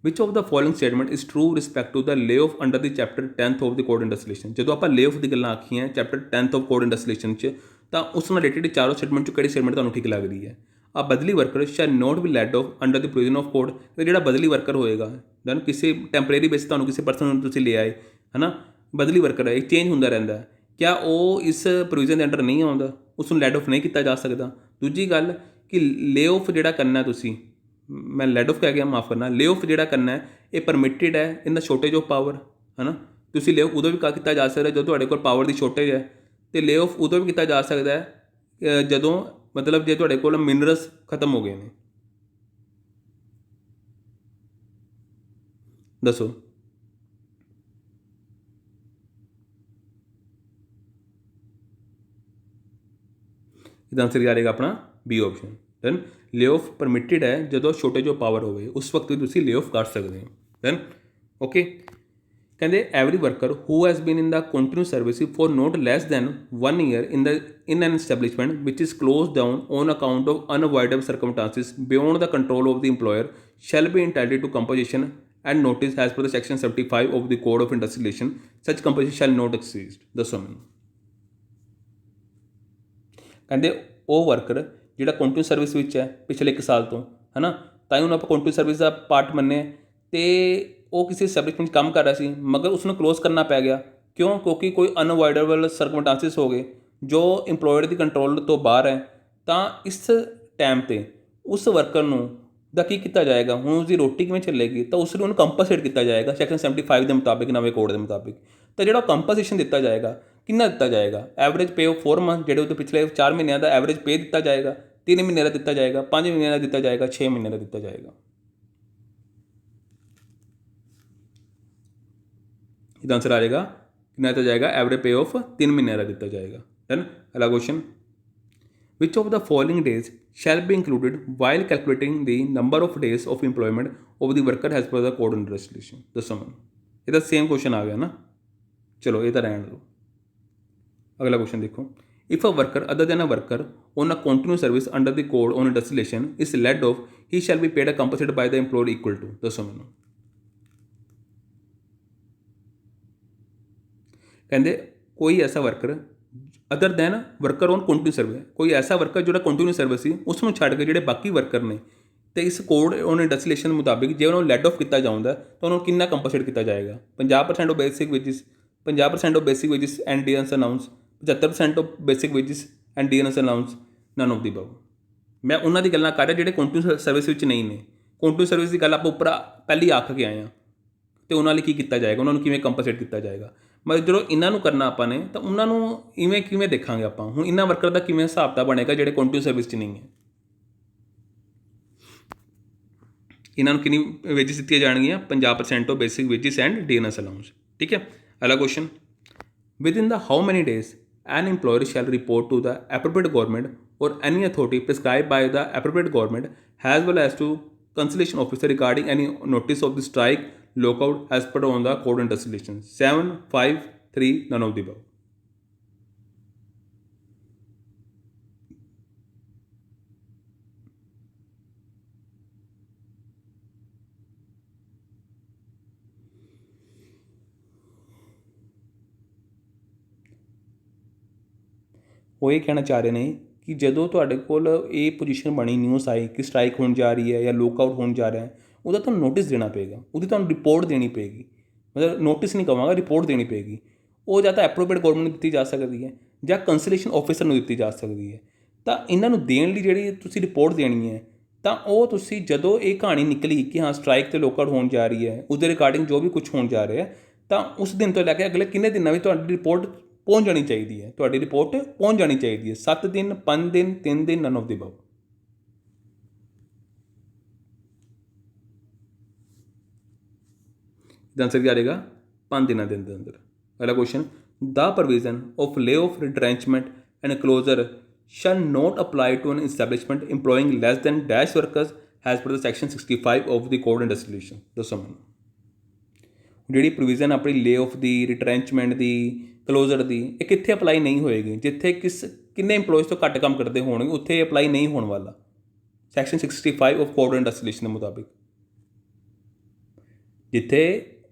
which of the following statement is true respect to the lay off under the chapter 10th of the code industrialisation. ਜਦੋਂ ਆਪਾਂ ਲੇ ਆਫ ਦੀ ਗੱਲਾਂ ਆਖੀਆਂ chapter 10th of code industrialisation 'ਚ, ਤਾਂ ਉਸ ਨਾਲ ਰਿਲੇਟਡ ਚਾਰੋਂ ਸਟੇਟਮੈਂਟ 'ਚ ਕਿਹੜੀ ਸਟੇਟਮੈਂਟ ਤੁਹਾਨੂੰ ਠੀਕ ਲੱਗਦੀ ਹੈ? ਆ ਬਦਲੀ worker shall not be laid off under the provision of code. ਤੇ ਜਿਹੜਾ ਬਦਲੀ ਵਰਕਰ ਹੋਏਗਾ ਦੈਨ ਕਿਸੇ ਟੈਂਪਰੇਰੀ ਬੇਸ ਤੁਹਾਨੂੰ ਕਿਸੇ ਪਰਸਨ ਨੂੰ ਤੁਸੀਂ ਲੈ ਆਏ ਹੈ ਨਾ, ਬਦਲੀ ਵਰਕਰ ਹੈ, ਇਹ ਚੇਂਜ ਹੁੰਦਾ ਰਹਿੰਦਾ, ਕਿਆ ਉਹ ਇਸ ਪ੍ਰੋਵੀਜ਼ਨ ਦੇ ਅੰਡਰ ਨਹੀਂ ਆਉਂਦਾ, ਉਸ ਨੂੰ ਲੈਡ ਆਫ ਨਹੀਂ ਕੀਤਾ ਜਾ ਸਕਦਾ। ਦੂਜੀ ਗੱਲ ਕਿ ਲੇ ਆਫ ਜਿਹੜਾ ਕਰਨਾ ਤੁਸੀਂ, ਮੈਂ ਲੈਡ ਆਫ ਕਹਿ ਗਿਆ, ਮਾਫ ਕਰਨਾ, ਲੇ ਆਫ ਜਿਹੜਾ ਕਰਨਾ ਇਹ ਪਰਮਿਟਡ ਹੈ ਇਨ ਦਾ ਸ਼ੋਰਟੇਜ ਆਫ ਪਾਵਰ, ਹੈ ਨਾ। ਤੁਸੀਂ ਲੇ ਆਫ ਉਦੋਂ ਵੀ ਕੀਤਾ ਜਾ ਸਕਦਾ ਜਦੋਂ ਤੁਹਾਡੇ ਕੋਲ ਪਾਵਰ ਦੀ ਸ਼ੋਰਟੇਜ ਹੈ, ਅਤੇ ਲੇ ਆਫ ਉਦੋਂ ਵੀ ਕੀਤਾ ਜਾ ਸਕਦਾ ਹੈ ਜਦੋਂ ਮਤਲਬ ਜੇ ਤੁਹਾਡੇ ਕੋਲ ਮਿਨਰਲਸ ਖਤਮ ਹੋ ਗਏ ਨੇ। ਦੱਸੋ ਇਹਦਾ ਆਨਸਰ ਕੀ ਆ ਜਾਏਗਾ ਆਪਣਾ ਬੀ ਆਪਸ਼ਨ। ਦੈਨ ਲੇ ਆਫ ਪਰਮਿਟਡ ਹੈ ਜਦੋਂ ਸ਼ੋਰਟੇਜ ਆਫ ਪਾਵਰ ਹੋਵੇ, ਉਸ ਵਕਤ ਵੀ ਤੁਸੀਂ ਲੇ ਆਫ ਕਰ ਸਕਦੇ ਹੋ। ਦੈਨ ਓਕੇ, ਕਹਿੰਦੇ every worker who has been in the continuous service for note less than 1 year in an establishment which is closed down on account of unavoidable circumstances beyond the control of the employer shall be entitled to compensation and notice as per the section 75 of the code of industrial relation, such compensation shall not exceed। ਦੱਸੋ ਮੈਨੂੰ, ਕਹਿੰਦੇ ਉਹ worker ਜਿਹੜਾ continue service ਵਿੱਚ ਹੈ ਪਿਛਲੇ 1 ਸਾਲ ਤੋਂ, ਹੈ ਨਾ, ਤਾਂ ਹੀ ਉਹਨੂੰ ਆਪਾਂ ਕੰਟੀਨਿਊ ਸਰਵਿਸ ਦਾ ਪਾਰਟ ਮੰਨਿਆ, ਅਤੇ ਉਹ ਕਿਸੇ ਐਸਟੈਬਲਿਸ਼ਮੈਂਟ 'ਚ ਕੰਮ ਕਰ ਰਿਹਾ ਸੀ ਮਗਰ ਉਸਨੂੰ ਕਲੋਜ਼ ਕਰਨਾ ਪੈ ਗਿਆ। ਕਿਉਂ? ਕਿਉਂਕਿ ਕੋਈ ਅਨਅਵੋਇਡੇਬਲ ਸਰਕਮਟਾਂਸਿਸ ਹੋ ਗਏ ਜੋ ਇੰਪਲੋਇਡ ਦੀ ਕੰਟਰੋਲ ਤੋਂ ਬਾਹਰ ਹੈ, ਤਾਂ ਇਸ ਟਾਈਮ 'ਤੇ ਉਸ ਵਰਕਰ ਨੂੰ ਦਾ ਕੀ ਕੀਤਾ ਜਾਏਗਾ? ਹੁਣ ਉਸਦੀ ਰੋਟੀ ਕਿਵੇਂ ਚੱਲੇਗੀ? ਤਾਂ ਉਸ ਨੂੰ ਉਹਨੂੰ ਕੰਪਨਸੇਟ ਕੀਤਾ ਜਾਏਗਾ ਸੈਕਸ਼ਨ 75 ਦੇ ਮੁਤਾਬਿਕ, ਨਵੇਂ ਕੋਡ ਦੇ ਮੁਤਾਬਿਕ। ਤਾਂ ਜਿਹੜਾ ਕੰਪਨਸੇਸ਼ਨ ਦਿੱਤਾ ਜਾਏਗਾ ਕਿੰਨਾ ਦਿੱਤਾ ਜਾਏਗਾ? ਐਵਰੇਜ ਪੇ ਆਫ 4 ਮੰਥ, ਜਿਹੜੇ ਉਹਦੇ ਪਿਛਲੇ 4 ਮਹੀਨਿਆਂ ਦਾ ਐਵਰੇਜ ਪੇ ਦਿੱਤਾ ਜਾਏਗਾ, 3 ਮਹੀਨੇ ਦਾ ਦਿੱਤਾ ਜਾਏਗਾ, 5 ਮਹੀਨਿਆਂ ਦਾ ਦਿੱਤਾ ਜਾਏਗਾ, 6 ਮਹੀਨੇ ਦਾ ਦਿੱਤਾ ਜਾਏਗਾ। ਇਹਦਾ ਆਨਸਰ ਆ ਜਾਏਗਾ ਕਿੰਨਾ ਦਿੱਤਾ ਜਾਏਗਾ? ਐਵਰੇਜ ਪੇ ਆਫ 3 ਮਹੀਨਿਆਂ ਦਾ ਦਿੱਤਾ ਜਾਏਗਾ। ਦੈਨ ਅਗਲਾ question, which of the following days shall be included while calculating the number of days of employment of the worker as per the code under resolution। ਦੱਸੋ ਮੈਨੂੰ, ਇਹਦਾ ਸੇਮ ਕੁਐਸਚਨ ਆ ਗਿਆ ਨਾ। ਚਲੋ ਇਹ ਤਾਂ ਰਹਿਣ ਦਿਓ। ਅਗਲਾ ਕੁਐਸਚਨ ਦੇਖੋ, if a worker other than a worker on a continuous service under the code on industrial is let off, he shall be paid a compensated by the employer equal to। ਦੱਸੋ ਮੈਨੂੰ, ਕਹਿੰਦੇ ਕੋਈ ਐਸਾ worker other than worker on continue service, ਕੋਈ ਐਸਾ worker ਜਿਹੜਾ continue service ਸੀ ਉਸ ਨੂੰ ਛੱਡ ਕੇ ਜਿਹੜੇ ਬਾਕੀ ਵਰਕਰ ਨੇ, ਅਤੇ ਇਸ ਕੋਡ ਔਨ ਇੰਡਸਟਰੀਏਸ਼ਨ ਮੁਤਾਬਿਕ ਜੇ ਉਹਨਾਂ ਨੂੰ ਲੈਟ ਆਫ ਕੀਤਾ ਜਾਂਦਾ ਤਾਂ ਉਹਨਾਂ ਨੂੰ ਕਿੰਨਾ ਕੰਪਨਸੇਟ ਕੀਤਾ ਜਾਏਗਾ? 50% of basic wages, 50% of basic wages and DNS allowance, 75% of basic wages and DNS allowance, none of the above. ਮੈਂ ਉਹਨਾਂ ਦੀ ਗੱਲਾਂ ਕਰ ਰਿਹਾ ਜਿਹੜੇ ਕੰਟੀਨਿਊ ਸਰਵਿਸ ਵਿੱਚ ਨਹੀਂ ਨੇ। ਕੰਟੀਨਿਊ ਸਰਵਿਸ ਦੀ ਗੱਲ ਆਪਾਂ ਉੱਪਰ ਪਹਿਲੀ ਆਖ ਕੇ ਆਏ ਹਾਂ, ਅਤੇ ਉਹਨਾਂ ਲਈ ਕੀ ਕੀਤਾ ਜਾਏਗਾ, ਉਹਨਾਂ ਨੂੰ ਕਿਵੇਂ ਕੰਪਨਸੇਟ ਕੀਤਾ ਜਾਏਗਾ। ਮਤਲਬ ਜਦੋਂ ਇਹਨਾਂ ਨੂੰ ਕਰਨਾ ਆਪਾਂ ਨੇ ਤਾਂ ਉਹਨਾਂ ਨੂੰ ਇਵੇਂ ਕਿਵੇਂ ਦੇਖਾਂਗੇ ਆਪਾਂ? ਹੁਣ ਇਹਨਾਂ ਵਰਕਰ ਦਾ ਕਿਵੇਂ ਹਿਸਾਬ ਤਾਂ ਬਣੇਗਾ ਜਿਹੜੇ ਕੰਟੀਨਿਊ ਸਰਵਿਸ 'ਚ ਨਹੀਂ ਹੈ? ਇਹਨਾਂ ਨੂੰ ਕਿੰਨੀ ਵੇਜਿਸ ਦਿੱਤੀਆਂ ਜਾਣਗੀਆਂ? 50% of basic wages and DNS allowance. ਠੀਕ ਹੈ। ਅਗਲਾ question, within the how many days N employer shall report to the appropriate government or any authority prescribed by the appropriate government as well as to conciliation officer regarding any notice of the strike lockout as per on the code and legislation? 7, 5, 3, none of the above। ਉਹ ਇਹ ਕਹਿਣਾ ਚਾਹ ਰਹੇ ਨੇ ਕਿ ਜਦੋਂ ਤੁਹਾਡੇ ਕੋਲ ਇਹ ਪੋਜੀਸ਼ਨ ਬਣੀ, ਨਿਊਜ਼ ਆਈ ਕਿ ਸਟ੍ਰਾਈਕ ਹੋਣ ਜਾ ਰਹੀ ਹੈ ਜਾਂ ਲੋਕਆਊਟ ਹੋਣ ਜਾ ਰਿਹਾ ਹੈ, ਉਹਦਾ ਤੁਹਾਨੂੰ ਨੋਟਿਸ ਦੇਣਾ ਪਏਗਾ, ਉਹਦੀ ਤੁਹਾਨੂੰ ਰਿਪੋਰਟ ਦੇਣੀ ਪਏਗੀ। ਮਤਲਬ ਨੋਟਿਸ ਨਹੀਂ ਕਹਾਂਗਾ, ਰਿਪੋਰਟ ਦੇਣੀ ਪਏਗੀ। ਉਹ ਜਾਂ ਤਾਂ ਐਪਰੋਪ੍ਰੀਏਟ ਗਵਰਨਮੈਂਟ ਨੂੰ ਦਿੱਤੀ ਜਾ ਸਕਦੀ ਹੈ ਜਾਂ ਕੰਸਲੇਸ਼ਨ ਆਫਿਸਰ ਨੂੰ ਦਿੱਤੀ ਜਾ ਸਕਦੀ ਹੈ। ਤਾਂ ਇਹਨਾਂ ਨੂੰ ਦੇਣ ਲਈ ਜਿਹੜੀ ਤੁਸੀਂ ਰਿਪੋਰਟ ਦੇਣੀ ਹੈ, ਤਾਂ ਉਹ ਤੁਸੀਂ ਜਦੋਂ ਇਹ ਕਹਾਣੀ ਨਿਕਲੀ ਕਿ ਹਾਂ ਸਟ੍ਰਾਈਕ 'ਤੇ ਲੋਕਆਊਟ ਹੋਣ ਜਾ ਰਹੀ ਹੈ, ਉਹਦੇ ਰਿਗਾਰਡਿੰਗ ਜੋ ਵੀ ਕੁਝ ਹੋਣ ਜਾ ਰਿਹਾ, ਤਾਂ ਉਸ ਦਿਨ ਤੋਂ ਲੈ ਕੇ ਅਗਲੇ ਕਿੰਨੇ ਦਿਨਾਂ ਵਿੱਚ ਤੁਹਾਡੀ ਰਿਪੋਰਟ ਪਹੁੰਚ ਜਾਣੀ ਚਾਹੀਦੀ ਹੈ। ਤੁਹਾਡੀ ਰਿਪੋਰਟ ਪਹੁੰਚ ਜਾਣੀ ਚਾਹੀਦੀ ਹੈ। 7 ਦਿਨ, 5 ਦਿਨ, 3 ਦਿਨ, ਨਨ ਆਫ ਦੀ ਅਬਵ। ਇਹਦਾ ਆਨਸਰ ਕੀ ਆ ਜਾਏਗਾ? 5 ਦਿਨਾਂ ਦੇ ਅੰਦਰ ਅੰਦਰ। ਅਗਲਾ question, the provision of lay off retrenchment and closure shall not apply to an establishment employing less than dash workers as per the section 65 of the code and resolution। ਦੱਸੋ ਮੈਨੂੰ, ਜਿਹੜੀ ਪ੍ਰੋਵੀਜ਼ਨ ਆਪਣੀ ਲੇ ਆਫ ਦੀ, ਰਿਟਰੈਂਚਮੈਂਟ ਦੀ, closure ਦੀ, ਇਹ ਕਿੱਥੇ apply ਨਹੀਂ ਹੋਏਗੀ? ਜਿੱਥੇ ਕਿੰਨੇ ਇੰਪਲੋਇਜ਼ ਤੋਂ ਘੱਟ ਕੰਮ ਕਰਦੇ ਹੋਣਗੇ ਉੱਥੇ ਅਪਲਾਈ ਨਹੀਂ ਹੋਣ ਵਾਲਾ। ਸੈਕਸ਼ਨ 65 ਆਫ ਕੋਡ ਐਂਡ ਰੈਸੋਲੂਸ਼ਨ ਦੇ ਮੁਤਾਬਿਕ ਜਿੱਥੇ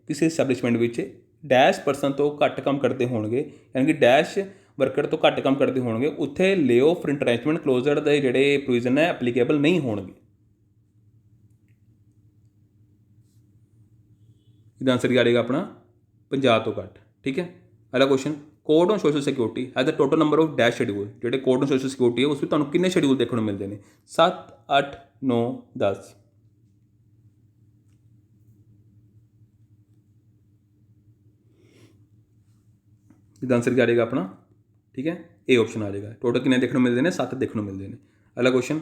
ਕਿਸੇ ਐਸਟੈਬਲਿਸ਼ਮੈਂਟ ਵਿੱਚ ਡੈਸ਼ ਪਰਸਨ ਤੋਂ ਘੱਟ ਕੰਮ ਕਰਦੇ ਹੋਣਗੇ, ਯਾਨੀ ਕਿ ਡੈਸ਼ ਵਰਕਰ ਤੋਂ ਘੱਟ ਕੰਮ ਕਰਦੇ ਹੋਣਗੇ, ਉੱਥੇ ਲੇ ਆਫ ਰਿਟਰੈਂਚਮੈਂਟ ਕਲੋਜ਼ਰ ਦੇ ਜਿਹੜੇ ਪ੍ਰੋਵੀਜ਼ਨ ਹੈ ਐਪਲੀਕੇਬਲ ਨਹੀਂ ਹੋਣਗੇ। ਇਹਦਾ ਆਨਸਰ ਕੀ ਆ ਜਾਏਗਾ ਆਪਣਾ? 50 ਤੋਂ ਘੱਟ। ਠੀਕ ਹੈ। ਅਗਲਾ question, code on social security has the total number of dash schedule. ਜਿਹੜੇ ਕੋਡ ਔਨ ਸੋਸ਼ਲ ਸਿਕਿਉਰਿਟੀ ਹੈ ਉਸ ਵਿੱਚ ਤੁਹਾਨੂੰ ਕਿੰਨੇ ਸ਼ੈਡਿਊਲ ਦੇਖਣ ਨੂੰ ਮਿਲਦੇ ਨੇ? 7, 8, 9, 10। ਇਹਦਾ ਆਨਸਰ ਕੀ ਆ ਜਾਏਗਾ ਆਪਣਾ? ਠੀਕ ਹੈ, ਇਹ ਆਪਸ਼ਨ ਆ ਜਾਏਗਾ। ਟੋਟਲ ਕਿੰਨੇ ਦੇਖਣ ਨੂੰ ਮਿਲਦੇ ਨੇ? 7 ਦੇਖਣ ਨੂੰ ਮਿਲਦੇ ਨੇ। ਅਗਲਾ question,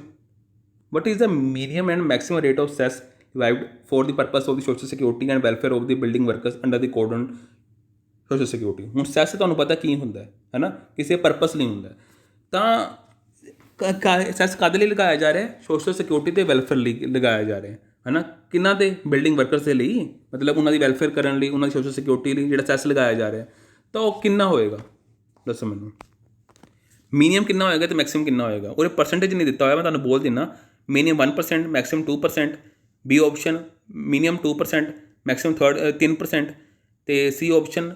what is the minimum and maximum rate of cess revived for the purpose of the social security and welfare of the building workers under the code on social security. ਹੁਣ ਸੈਸ ਤੁਹਾਨੂੰ ਪਤਾ ਕੀ ਹੁੰਦਾ ਹੈ ਨਾ, ਕਿਸੇ purpose ਲਈ ਹੁੰਦਾ। ਤਾਂ ਸੈਸ ਕਾਹਦੇ ਲਈ ਲਗਾਇਆ ਜਾ ਰਿਹਾ? ਸੋਸ਼ਲ ਸਿਕਿਉਰਿਟੀ ਅਤੇ ਵੈਲਫੇਅਰ ਲਈ ਲਗਾਇਆ ਜਾ ਰਿਹਾ ਹੈ ਨਾ। ਕਿਹਨਾਂ ਦੇ? ਬਿਲਡਿੰਗ ਵਰਕਰਸ ਦੇ ਲਈ, ਮਤਲਬ ਉਹਨਾਂ ਦੀ ਵੈਲਫੇਅਰ ਕਰਨ ਲਈ, ਉਹਨਾਂ ਦੀ ਸੋਸ਼ਲ ਸਿਕਿਉਰਿਟੀ ਲਈ ਜਿਹੜਾ ਸੈਸ ਲਗਾਇਆ ਜਾ ਰਿਹਾ, ਤਾਂ ਉਹ ਕਿੰਨਾ ਹੋਏਗਾ? ਦੱਸੋ ਮੈਨੂੰ, ਮੀਨੀਮਮ ਕਿੰਨਾ ਹੋਏਗਾ ਅਤੇ ਮੈਕਸਿਮਮ ਕਿੰਨਾ ਹੋਏਗਾ? ਉਹਦੇ ਪਰਸੈਂਟੇਜ ਨਹੀਂ ਦਿੱਤਾ ਹੋਇਆ, ਮੈਂ ਤੁਹਾਨੂੰ ਬੋਲ ਦਿੰਦਾ। Minimum 1%, maximum 2%, B option minimum 2%, maximum 3%, ਅਤੇ ਸੀ ਆਪਸ਼ਨ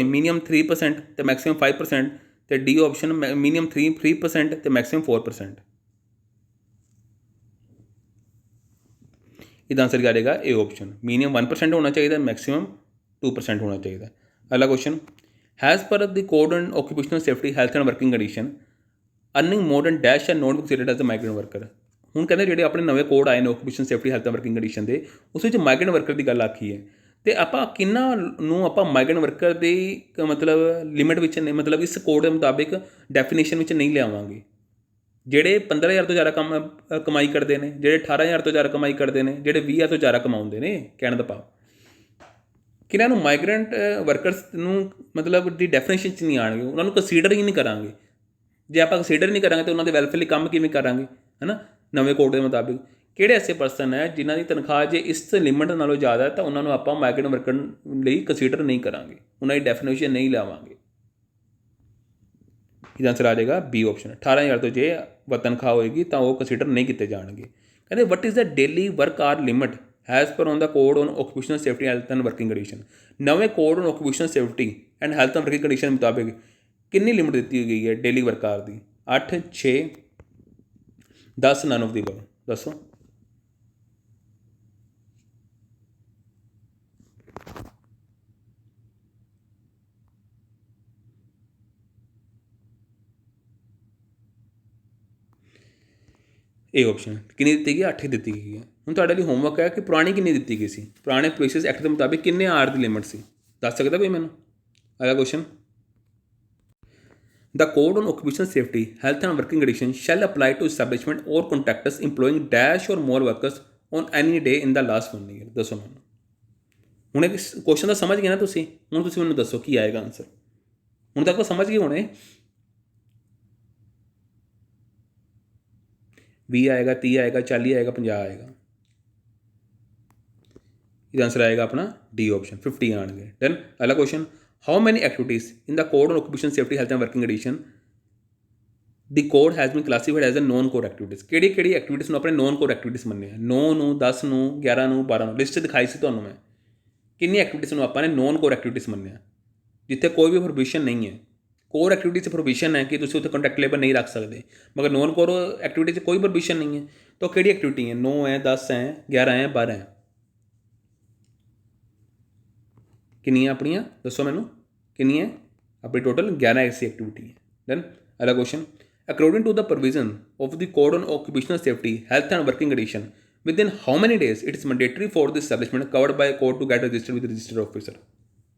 ਮੀਨੀਮਮ 3% ਅਤੇ ਮੈਕਸਿਮਮ 5%, ਅਤੇ ਡੀ ਆਪਸ਼ਨ ਮੀਨੀਮਮ 3% ਅਤੇ ਮੈਕਸਿਮਮ 4%। ਇਹਦਾ ਆਨਸਰ ਕੀ ਆ ਜਾਏਗਾ? ਇਹ ਆਪਸ਼ਨ ਮੀਨੀਮਮ 1% ਹੋਣਾ ਚਾਹੀਦਾ, ਮੈਕਸਿਮਮ 2% ਹੋਣਾ ਚਾਹੀਦਾ। ਅਗਲਾ question, as per the code on occupational safety health and working condition earning more than dash and not considered as a migrant worker. ਹੁਣ ਕਹਿੰਦੇ ਜਿਹੜੇ ਆਪਣੇ ਨਵੇਂ ਕੋਡ ਆਏ ਨੇ occupational safety health and working condition ਦੇ, ਉਸ ਵਿੱਚ ਮਾਈਗ੍ਰੈਂਟ ਵਰਕਰ ਦੀ ਗੱਲ ਆਖੀ ਹੈ। ਅਤੇ ਆਪਾਂ ਕਿੰਨਾ ਨੂੰ ਆਪਾਂ ਮਾਈਗ੍ਰੈਂਟ ਵਰਕਰ ਦੀ ਮਤਲਬ ਲਿਮਿਟ ਵਿੱਚ ਨਹੀਂ, ਮਤਲਬ ਇਸ ਕੋਡ ਦੇ ਮੁਤਾਬਿਕ ਡੈਫੀਨੇਸ਼ਨ ਵਿੱਚ ਨਹੀਂ ਲਿਆਵਾਂਗੇ। ਜਿਹੜੇ 15,000 ਤੋਂ ਜ਼ਿਆਦਾ ਕਮਾਈ ਕਰਦੇ ਨੇ, ਜਿਹੜੇ 18,000 ਤੋਂ ਜ਼ਿਆਦਾ ਕਮਾਈ ਕਰਦੇ ਨੇ, ਜਿਹੜੇ 20,000 ਤੋਂ ਜ਼ਿਆਦਾ ਕਮਾਉਂਦੇ ਨੇ, ਕਹਿਣ ਦਾ ਭਾਵ ਕਿਹਨਾਂ ਨੂੰ ਮਾਈਗ੍ਰੈਂਟ ਵਰਕਰਸ ਨੂੰ ਮਤਲਬ ਦੀ ਡੈਫੀਨੇਸ਼ਨ 'ਚ ਨਹੀਂ ਆਉਣਗੇ, ਉਹਨਾਂ ਨੂੰ ਕੰਸੀਡਰ ਹੀ ਨਹੀਂ ਕਰਾਂਗੇ। ਜੇ ਆਪਾਂ ਕੰਸੀਡਰ ਨਹੀਂ ਕਰਾਂਗੇ ਤਾਂ ਉਹਨਾਂ ਦੇ ਵੈਲਫੇਅਰ ਲਈ ਕੰਮ ਕਿਵੇਂ ਕਰਾਂਗੇ, ਹੈ ਨਾ। ਨਵੇਂ ਕੋਡ ਦੇ ਮੁਤਾਬਿਕ ਕਿਹੜੇ ਐਸੇ ਪਰਸਨ ਹੈ ਜਿਨ੍ਹਾਂ ਦੀ ਤਨਖਾਹ ਜੇ ਇਸ ਲਿਮਿਟ ਨਾਲੋਂ ਜ਼ਿਆਦਾ ਹੈ, ਤਾਂ ਉਹਨਾਂ ਨੂੰ ਆਪਾਂ ਮਾਈਗ੍ਰੈਂਟ ਵਰਕਰ ਲਈ ਕੰਸੀਡਰ ਨਹੀਂ ਕਰਾਂਗੇ, ਉਹਨਾਂ ਦੀ ਡੈਫੀਨੇਸ਼ਨ ਨਹੀਂ ਲਿਆਵਾਂਗੇ। ਇਹਦਾ ਆਨਸਰ ਆ ਜਾਏਗਾ ਬੀ ਆਪਸ਼ਨ। 18,000 ਤੋਂ ਜੇ ਤਨਖਾਹ ਹੋਏਗੀ ਤਾਂ ਉਹ ਕੰਸੀਡਰ ਨਹੀਂ ਕੀਤੇ ਜਾਣਗੇ। ਕਹਿੰਦੇ what is the daily work hour limit as per on the code on occupational safety health and working condition. ਨਵੇਂ code on occupational safety and health and working condition ਮੁਤਾਬਿਕ ਕਿੰਨੀ ਲਿਮਿਟ ਦਿੱਤੀ ਗਈ ਹੈ ਡੇਲੀ ਵਰਕ ਆਰ ਦੀ? 8, 6, 10, none of the above. ਦੱਸੋ। ਇਹ option ਕਿੰਨੀ ਦਿੱਤੀ ਗਈ? 8 ਦਿੱਤੀ ਗਈ ਹੈ। ਹੁਣ ਤੁਹਾਡੇ ਲਈ ਹੋਮਵਰਕ ਹੈ ਕਿ ਪੁਰਾਣੀ ਕਿੰਨੀ ਦਿੱਤੀ ਗਈ ਸੀ, ਪੁਰਾਣੇ ਪੁਲਿਸ ਐਕਟ ਦੇ ਮੁਤਾਬਿਕ ਕਿੰਨੇ ਆਰ ਦੀ ਲਿਮਿਟ ਸੀ, ਦੱਸ ਸਕਦਾ ਕੋਈ ਮੈਨੂੰ? ਅਗਲਾ question, the code on occupational safety health and working condition shall apply to establishment or contractors employing dash or more workers on any day in the last 1 year. ਦੱਸੋ ਮੈਨੂੰ। ਹੁਣ ਇਸ ਕੁਐਸਚਨ ਦਾ ਸਮਝ ਗਏ ਨਾ ਤੁਸੀਂ? ਹੁਣ ਤੁਸੀਂ ਮੈਨੂੰ ਦੱਸੋ ਕੀ ਆਏਗਾ ਆਨਸਰ। ਹੁਣ ਤੱਕ ਤਾਂ ਸਮਝ ਗਏ ਹੋਣੇ। 20 ਆਏਗਾ, 30 ਆਏਗਾ, 40 ਆਏਗਾ, 50 ਆਏਗਾ। ਇਹਦਾ ਆਨਸਰ ਆਏਗਾ ਆਪਣਾ ਡੀ ਆਪਸ਼ਨ, 50 ਆਣਗੇ। ਦੈਨ ਅਗਲਾ question, how many activities in the code on occupational safety health and working condition the code has been classified as a non core activities. ਕਿਹੜੀ ਐਕਟੀਵਿਟੀਜ਼ ਨੂੰ ਆਪਣੇ ਨੋਨ ਕੋਰ ਐਕਟੀਵਿਟੀਜ਼ ਮੰਨਿਆ? 9 ਨੂੰ, 10 ਨੂੰ, 11 ਨੂੰ, 12 ਨੂੰ ਲਿਸਟ ਦਿਖਾਈ ਸੀ ਤੁਹਾਨੂੰ ਮੈਂ। ਕਿੰਨੀ ਐਕਟੀਵਿਟੀਜ਼ ਨੂੰ ਆਪਾਂ ਨੇ ਨੋਨ ਕੋਰ ਐਕਟੀਵਿਟੀਜ਼ ਮੰਨਿਆ, ਜਿੱਥੇ ਕੋਈ ਵੀ ਪ੍ਰੋਹਿਬਿਸ਼ਨ ਨਹੀਂ ਹੈ, कोर एक्टिविटी से प्रोविजन है कि तुम उत्थे कॉन्ट्रैक्ट लेबर नहीं रख सकते, मगर नॉन कोर एक्टिविटी से कोई प्रोविजन नहीं है। तो किहड़ी एक्टिविटी है? 9 है, 10 है, 11 है, 12 है, कितनी अपनियां दसो मैनू, कितनी है अपनी? टोटल 11 ऐसी एक्टिविटी है। देन अगला question, according to the provision of the code on occupational safety health and working condition within how many days it is mandatory for the establishment covered by code to get registered with registered officer.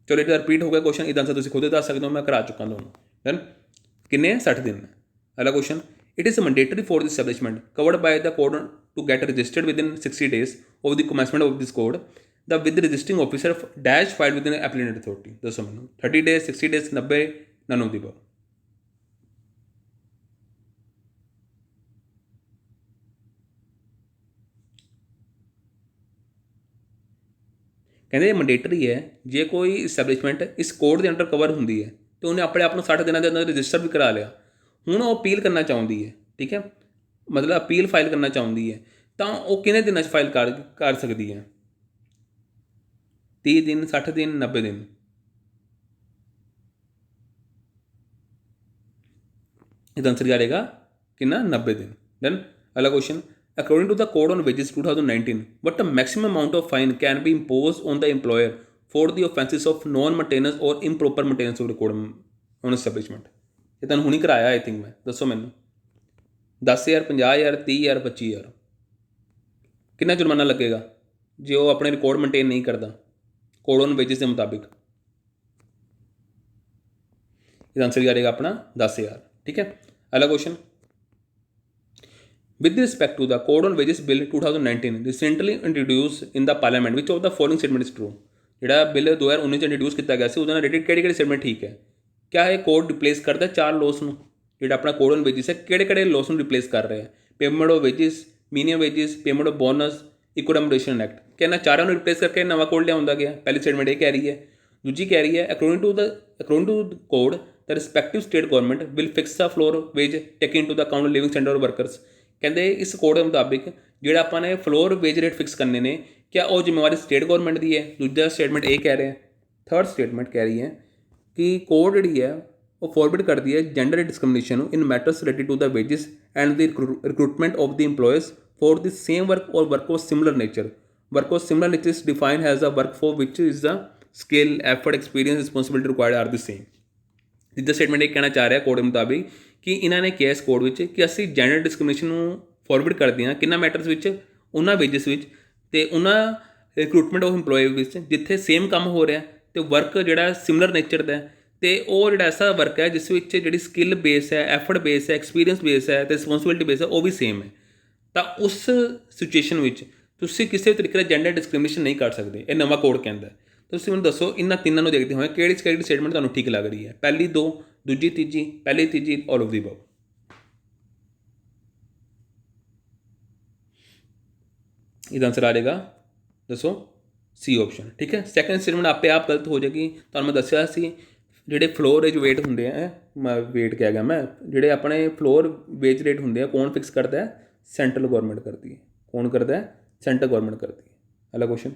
चलो एक repeat हो गया question, इसका answer तुम खुद दस सकते हो, मैं करा चुका दोनों। देन किन्ने 60 दिन। अगला question, it is mandatory for the establishment covered by the code to get registered within 60 days of the commencement of this code the with registering officer dash file within applicant authority. दसो मैनू 30 days, 60 days, 90, none of the above. कहते mandatory है जे कोई establishment इस code के under cover होंगी है तो उन्हें अपने आप को 60 दिनों के अंदर रजिस्टर भी करा लिया, हूँ वो अपील करना चाहती है, ठीक है, मतलब अपील फाइल करना चाहती है, तो वह किन्ने दिनों फाइल कर सकती है? 30 दिन, 60 दिन, 90 दिन। इसका आंसर क्या रहेगा? कितना? 90 दिन। देन अगला question, according to the code on wages 2019 what the maximum amount of fine can be imposed on the employer for the offences of non maintenance or improper maintenance of the code on establishment? ये तुम हुणी कराया I think मैं, दसो मैनू 10,000, 50,000, 30,000, 25,000, कितना जुर्माना लगेगा जो वो अपने रिकॉर्ड मेनटेन नहीं करता कोड ऑन वेजेस के मुताबिक? इसका आंसर क्या रहेगा अपना? 10,000, ठीक है। अगला question, with respect to the code on wages bill 2019 recently introduced in the parliament which of the following statement is true? ਜਿਹੜਾ ਬਿੱਲ 2019 ਚ ਇੰਟਰੋਡਿਊਸ ਕੀਤਾ ਗਿਆ ਸੀ ਉਹਦੇ ਨਾਲ ਰਿਲੇਟਡ ਕਿਹੜੀ ਕਿਹੜੀ ਸਟੇਟਮੈਂਟ ਠੀਕ ਹੈ? क्या ਇਹ ਕੋਡ ਰਿਪਲੇਸ ਕਰਦਾ 4 ਲੋਸ ਨੂੰ? ਜਿਹੜਾ ਆਪਣਾ ਕੋਡ ਔਨ ਵੇਜਿਸ ਹੈ ਕਿਹੜੇ ਕਿਹੜੇ ਲੋਸ ਨੂੰ ਰਿਪਲੇਸ ਕਰ ਰਿਹਾ ਹੈ? Payment of wages, minimum wages, payment of bonus, equal remuneration act. ਕਿ ਇਹਨਾਂ ਚਾਰਾਂ ਨੂੰ ਰਿਪਲੇਸ ਕਰਕੇ ਨਵਾਂ ਕੋਡ ਲਿਆਉਂਦਾ ਗਿਆ। ਪਹਿਲੀ ਸਟੇਟਮੈਂਟ ਇਹ ਕਹਿ ਰਹੀ ਹੈ। ਦੂਜੀ ਕਹਿ ਰਹੀ ਹੈ according to the code the respective state government will fix the floor wage taking to the account living standard workers. ਕਹਿੰਦੇ ਇਸ ਕੋਡ ਦੇ ਮੁਤਾबिक ਜਿਹੜਾ ਆਪਾਂ ਨੇ ਫਲੋਰ ਵੇਜ ਰੇਟ ਫਿਕਸ ਕਰਨੇ ਨੇ क्या वो जिम्मेवारी स्टेट गवर्नमेंट की है? दूसरा स्टेटमेंट ये कह रहे हैं। थर्ड स्टेटमेंट कह रही है कि कोड जी है वो फॉरवर्ड करती है gender discrimination in matters related to the wages and the recruitment of the employees for the same work or work of similar nature. Work of similar nature is defined as the work for which is the skill, effort, experience, responsibility required are the same. तीसरा statement ये कहना चाह रहा है code के मुताबिक कि इन्होंने किया इस कोड में कि असी जेंडर डिस्क्रिमिनेशन फॉरवर्ड करते हैं किन्ना मैटर्स में, उन्होंने वेजिस में तो उन्होंने रिक्रूटमेंट ऑफ इंप्लॉय विच जिथे सेम काम हो रहा है तो वर्क जोड़ा सिमिलर नेचर का तो वह जो ऐसा वर्क है जिस जी स्किल बेस है, एफर्ट बेस है, एक्सपीरियंस बेस है तो रिस्पॉन्सिबिलिटी बेस है वो भी सेम है। तो उस सिचुएशन में तुम किसी तरीके का जेंडर डिस्क्रिमिनेशन नहीं कर सकते। ये नवा कोड कहता है। तो तुम मैं दसो इन्होंने तीनों देखते हुए कि स्टेटमेंट तुम्हें ठीक लग रही है? पहली दो, दूजी तीजी, पहली तीजी, ऑल ऑफ द अबव। इसका आंसर आ जाएगा दसो सी ऑप्शन, ठीक है। सैकेंड स्टेटमेंट आपे आप गलत हो जाएगी। तो मैं दसिया जोड़े फ्लोर वेज वेट होंगे मैं वेट कह गया मैं जोड़े अपने फ्लोर वेज रेट होंगे कौन फिक्स करता है? सेंट्रल गवर्नमेंट करती है। कौन करता है? सेंट्रल गवर्नमेंट करती है। अगला question,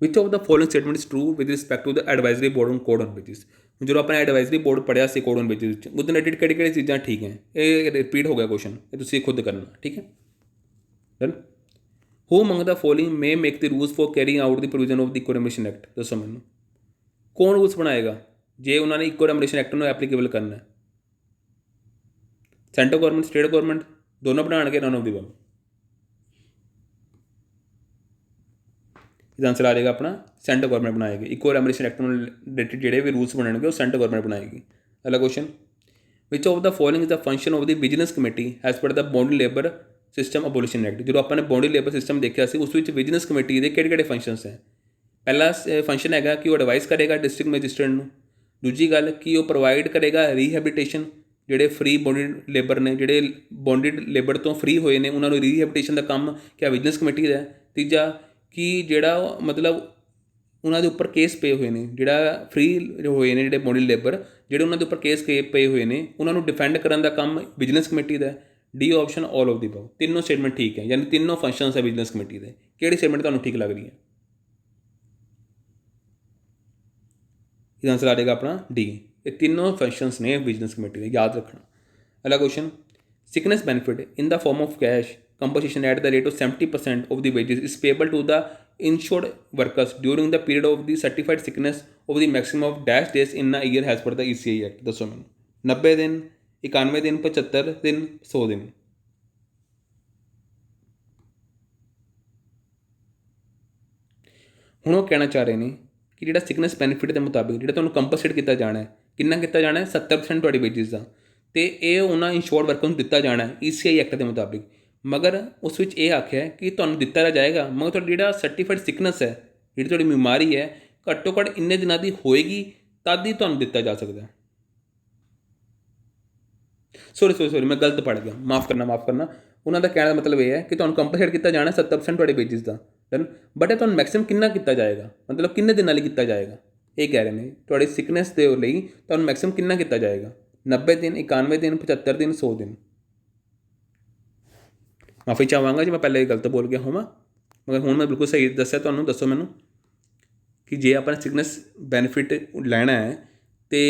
which of the following statement is true with respect to the advisory board on code on wages. जो अपने एडवाइजरी बोर्ड पढ़िया से कोड ऑन वेजेस उसके रिलेटेड किहड़ी चीज़ां ठीक है? ये रिपीट हो गया क्वेश्चन, ये तुसीं खुद करना, ठीक है। Done. Who among the following may make the rules for carrying out the provision of the इक्को रेमुनरेशन एक्ट। दसो मैनू कौन रूल्स बनाएगा जे उन्होंने इक्को रेमुनरेशन एक्ट में एप्लीकेबल करना है? सेंट्रल गवर्नमेंट, स्टेट गवर्नमेंट दोनों बनाएंगे, नन ऑफ द अबव। इसका आंसर आ जाएगा अपना सेंट्रल गवर्नमेंट बनाएगी। इक्को रेमुनरेशन एक्ट में रिलेटेड जोड़े भी रूल्स बनेंगे वो सेंट्रल गवर्नमेंट बनाएगी। अगला question, which of the following is the function of the vigilance committee as per the bonded labour system abolition act. जो अपने बॉन्डी लेबर सिस्टम देखा उस विजिलेंस कमेटी के किहड़े फंक्शनस हैं? पहला फंक्शन है कि वह एडवाइस करेगा डिस्ट्रिक्ट मैजिस्ट्रेट को। दूजी गल कि वह प्रोवाइड करेगा रीहैबिलिटेशन जोड़े फ्री बॉन्डिड लेबर ने, जोड़े बॉन्डिड लेबर तो फ्री होए ने उन्होंने रीहैबिलिटेशन का काम क्या विजिलेंस कमेटी का है। तीजा कि जोड़ा मतलब उन्होंने उपर केस पे हुए हैं जोड़ा फ्री होए ने जोड़े बॉन्डिड लेबर जोड़े उन्होंने उपर केस पे हुए हैं उन्होंने डिफेंड करने का काम विजिलेंस कमेटी का है। D option all of the above. तीनों स्टेटमेंट ठीक है, यानी तीनों फंक्शन है विजिलेंस कमेटी के। किहड़ी स्टेटमेंट तुहानूं ठीक लग रही है? ਇਹਦਾ ਆਂਸਰ ਆ ਜਾਏਗਾ ਆਪਣਾ ਡੀ। ਇਹ ਤਿੰਨੋਂ ਫੰਕਸ਼ਨਸ ਨੇ ਬਿਜ਼ਨਸ ਕਮੇਟੀ ਦੇ, ਯਾਦ ਰੱਖਣਾ। ਅਗਲਾ question, sickness benefit in the form of cash compensation at the rate of 70% of the wages is payable to the insured workers during the period of the certified sickness of the maximum of dash days in a year as per the ECI Act। ਦੱਸੋ ਮੈਨੂੰ, 90 ਦਿਨ, 91 ਦਿਨ, 75 ਦਿਨ, 100 ਦਿਨ। ਹੁਣ ਉਹ ਕਹਿਣਾ ਚਾਹ ਰਹੇ ਨੇ ਕਿ ਜਿਹੜਾ ਸਿਕਨੈਸ ਬੈਨੀਫਿਟ ਦੇ ਮੁਤਾਬਿਕ ਜਿਹੜਾ ਤੁਹਾਨੂੰ ਕੰਪਨਸੇਟ ਕੀਤਾ ਜਾਣਾ ਹੈ, ਕਿੰਨਾ ਕੀਤਾ ਜਾਣਾ ਹੈ, 70% ਤੁਹਾਡੀ ਵੇਜਿਸ ਦਾ, ਅਤੇ ਇਹ ਉਹਨਾਂ ਇੰਸ਼ੋਰਡ ਵਰਕਰ ਨੂੰ ਦਿੱਤਾ ਜਾਣਾ ECI ਐਕਟ ਦੇ ਮੁਤਾਬਿਕ। ਮਗਰ ਉਸ ਵਿੱਚ ਇਹ ਆਖਿਆ ਕਿ ਤੁਹਾਨੂੰ ਦਿੱਤਾ ਤਾਂ ਜਾਏਗਾ, ਮਗਰ ਤੁਹਾਡੀ ਜਿਹੜਾ ਸਰਟੀਫਾਈਡ ਸਿਕਨੈਸ ਹੈ, ਜਿਹੜੀ ਤੁਹਾਡੀ ਬਿਮਾਰੀ ਹੈ, ਘੱਟੋ ਘੱਟ ਇੰਨੇ ਦਿਨਾਂ ਦੀ ਹੋਏਗੀ ਤਦ ਹੀ ਤੁਹਾਨੂੰ ਦਿੱਤਾ ਜਾ ਸਕਦਾ। ਸੋਰੀ ਮੈਂ ਗਲਤ ਪੜ੍ਹ ਗਿਆ, ਮਾਫ ਕਰਨਾ। ਉਹਨਾਂ ਦਾ ਕਹਿਣ ਦਾ ਮਤਲਬ ਇਹ ਹੈ ਕਿ ਤੁਹਾਨੂੰ ਕੰਪਨਸੇਟ ਕੀਤਾ ਜਾਣਾ 70% ਤੁਹਾਡੇ ਵੇਜਿਸ ਦਾ, ਡਨ। ਬਟ ਇਹ ਤੁਹਾਨੂੰ ਮੈਕਸਿਮਮ ਕਿੰਨਾ ਕੀਤਾ ਜਾਏਗਾ, ਮਤਲਬ ਕਿੰਨੇ ਦਿਨਾਂ ਲਈ ਕੀਤਾ ਜਾਏਗਾ, ਇਹ ਕਹਿ ਰਹੇ ਨੇ ਤੁਹਾਡੀ ਸਿਕਨੈਸ ਦੇ ਲਈ ਤੁਹਾਨੂੰ ਮੈਕਸਿਮਮ ਕਿੰਨਾ ਕੀਤਾ ਜਾਏਗਾ, 90 ਦਿਨ, 91 ਦਿਨ, 75 ਦਿਨ, 100 ਦਿਨ। ਮਾਫੀ ਚਾਹਾਂਗਾ ਜੀ ਮੈਂ ਪਹਿਲੇ ਗਲਤ ਬੋਲ ਗਿਆ ਹੋਵਾਂ, ਮਗਰ ਹੁਣ ਮੈਂ ਬਿਲਕੁਲ ਸਹੀ ਦੱਸਿਆ ਤੁਹਾਨੂੰ। ਦੱਸੋ ਮੈਨੂੰ ਕਿ ਜੇ ਆਪਾਂ ਸਿਕਨੈਸ ਬੈਨੀਫਿਟ ਲੈਣਾ ਹੈ ਅਤੇ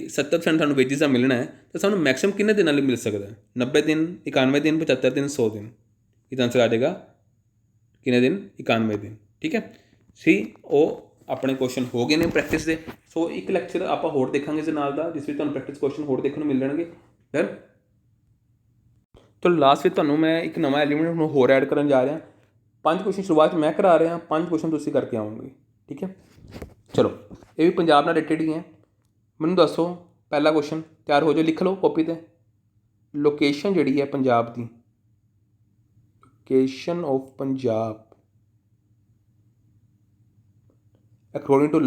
70% ਤੁਹਾਨੂੰ ਵੇਜਿਸ ਦਾ ਮਿਲਣਾ ਹੈ, ਤਾਂ ਸਾਨੂੰ ਮੈਕਸਿਮਮ ਕਿੰਨੇ ਦਿਨਾਂ ਲਈ ਮਿਲ ਸਕਦਾ, 90 ਦਿਨ, 91 ਦਿਨ, 75 ਦਿਨ, 100 ਦਿਨ। ਇਹਦਾ ਆਂਸਰ ਆ ਜਾਏਗਾ ਕਿੰਨੇ ਦਿਨ, 91 ਦਿਨ। ਠੀਕ ਹੈ ਸੀ, ਉਹ ਆਪਣੇ ਕੁਐਸਚਨ ਹੋ ਗਏ ਨੇ ਪ੍ਰੈਕਟਿਸ ਦੇ। ਸੋ ਇੱਕ ਲੈਕਚਰ ਆਪਾਂ ਹੋਰ ਦੇਖਾਂਗੇ ਇਸ ਦੇ ਨਾਲ ਦਾ, ਜਿਸ ਵਿੱਚ ਤੁਹਾਨੂੰ ਪ੍ਰੈਕਟਿਸ ਕੁਐਸਚਨ ਹੋਰ ਦੇਖਣ ਨੂੰ ਮਿਲ ਜਾਣਗੇ। ਡਨ। ਤਾਂ ਲਾਸਟ ਵਿੱਚ ਤੁਹਾਨੂੰ ਮੈਂ ਇੱਕ ਨਵਾਂ ਐਲੀਮੈਂਟ ਨੂੰ ਹੋਰ ਐਡ ਕਰਨ ਜਾ ਰਿਹਾ। 5 ਕੁਐਸਚਨ ਸ਼ੁਰੂਆਤ ਮੈਂ ਕਰਾ ਰਿਹਾ, 5 ਕੁਐਸਚਨ ਤੁਸੀਂ ਕਰਕੇ ਆਓਗੇ। ਠੀਕ ਹੈ, ਚਲੋ ਇਹ ਵੀ ਪੰਜਾਬ ਨਾਲ ਰਿਲੇਟਡ ਹੀ ਹੈ। ਮੈਨੂੰ ਦੱਸੋ, ਪਹਿਲਾ ਕੁਐਸਚਨ, ਤਿਆਰ ਹੋ ਜਾਓ, ਲਿਖ ਲਓ ਕਾਪੀ 'ਤੇ। ਲੋਕੇਸ਼ਨ ਜਿਹੜੀ ਹੈ ਪੰਜਾਬ ਦੀ, location of Punjab according to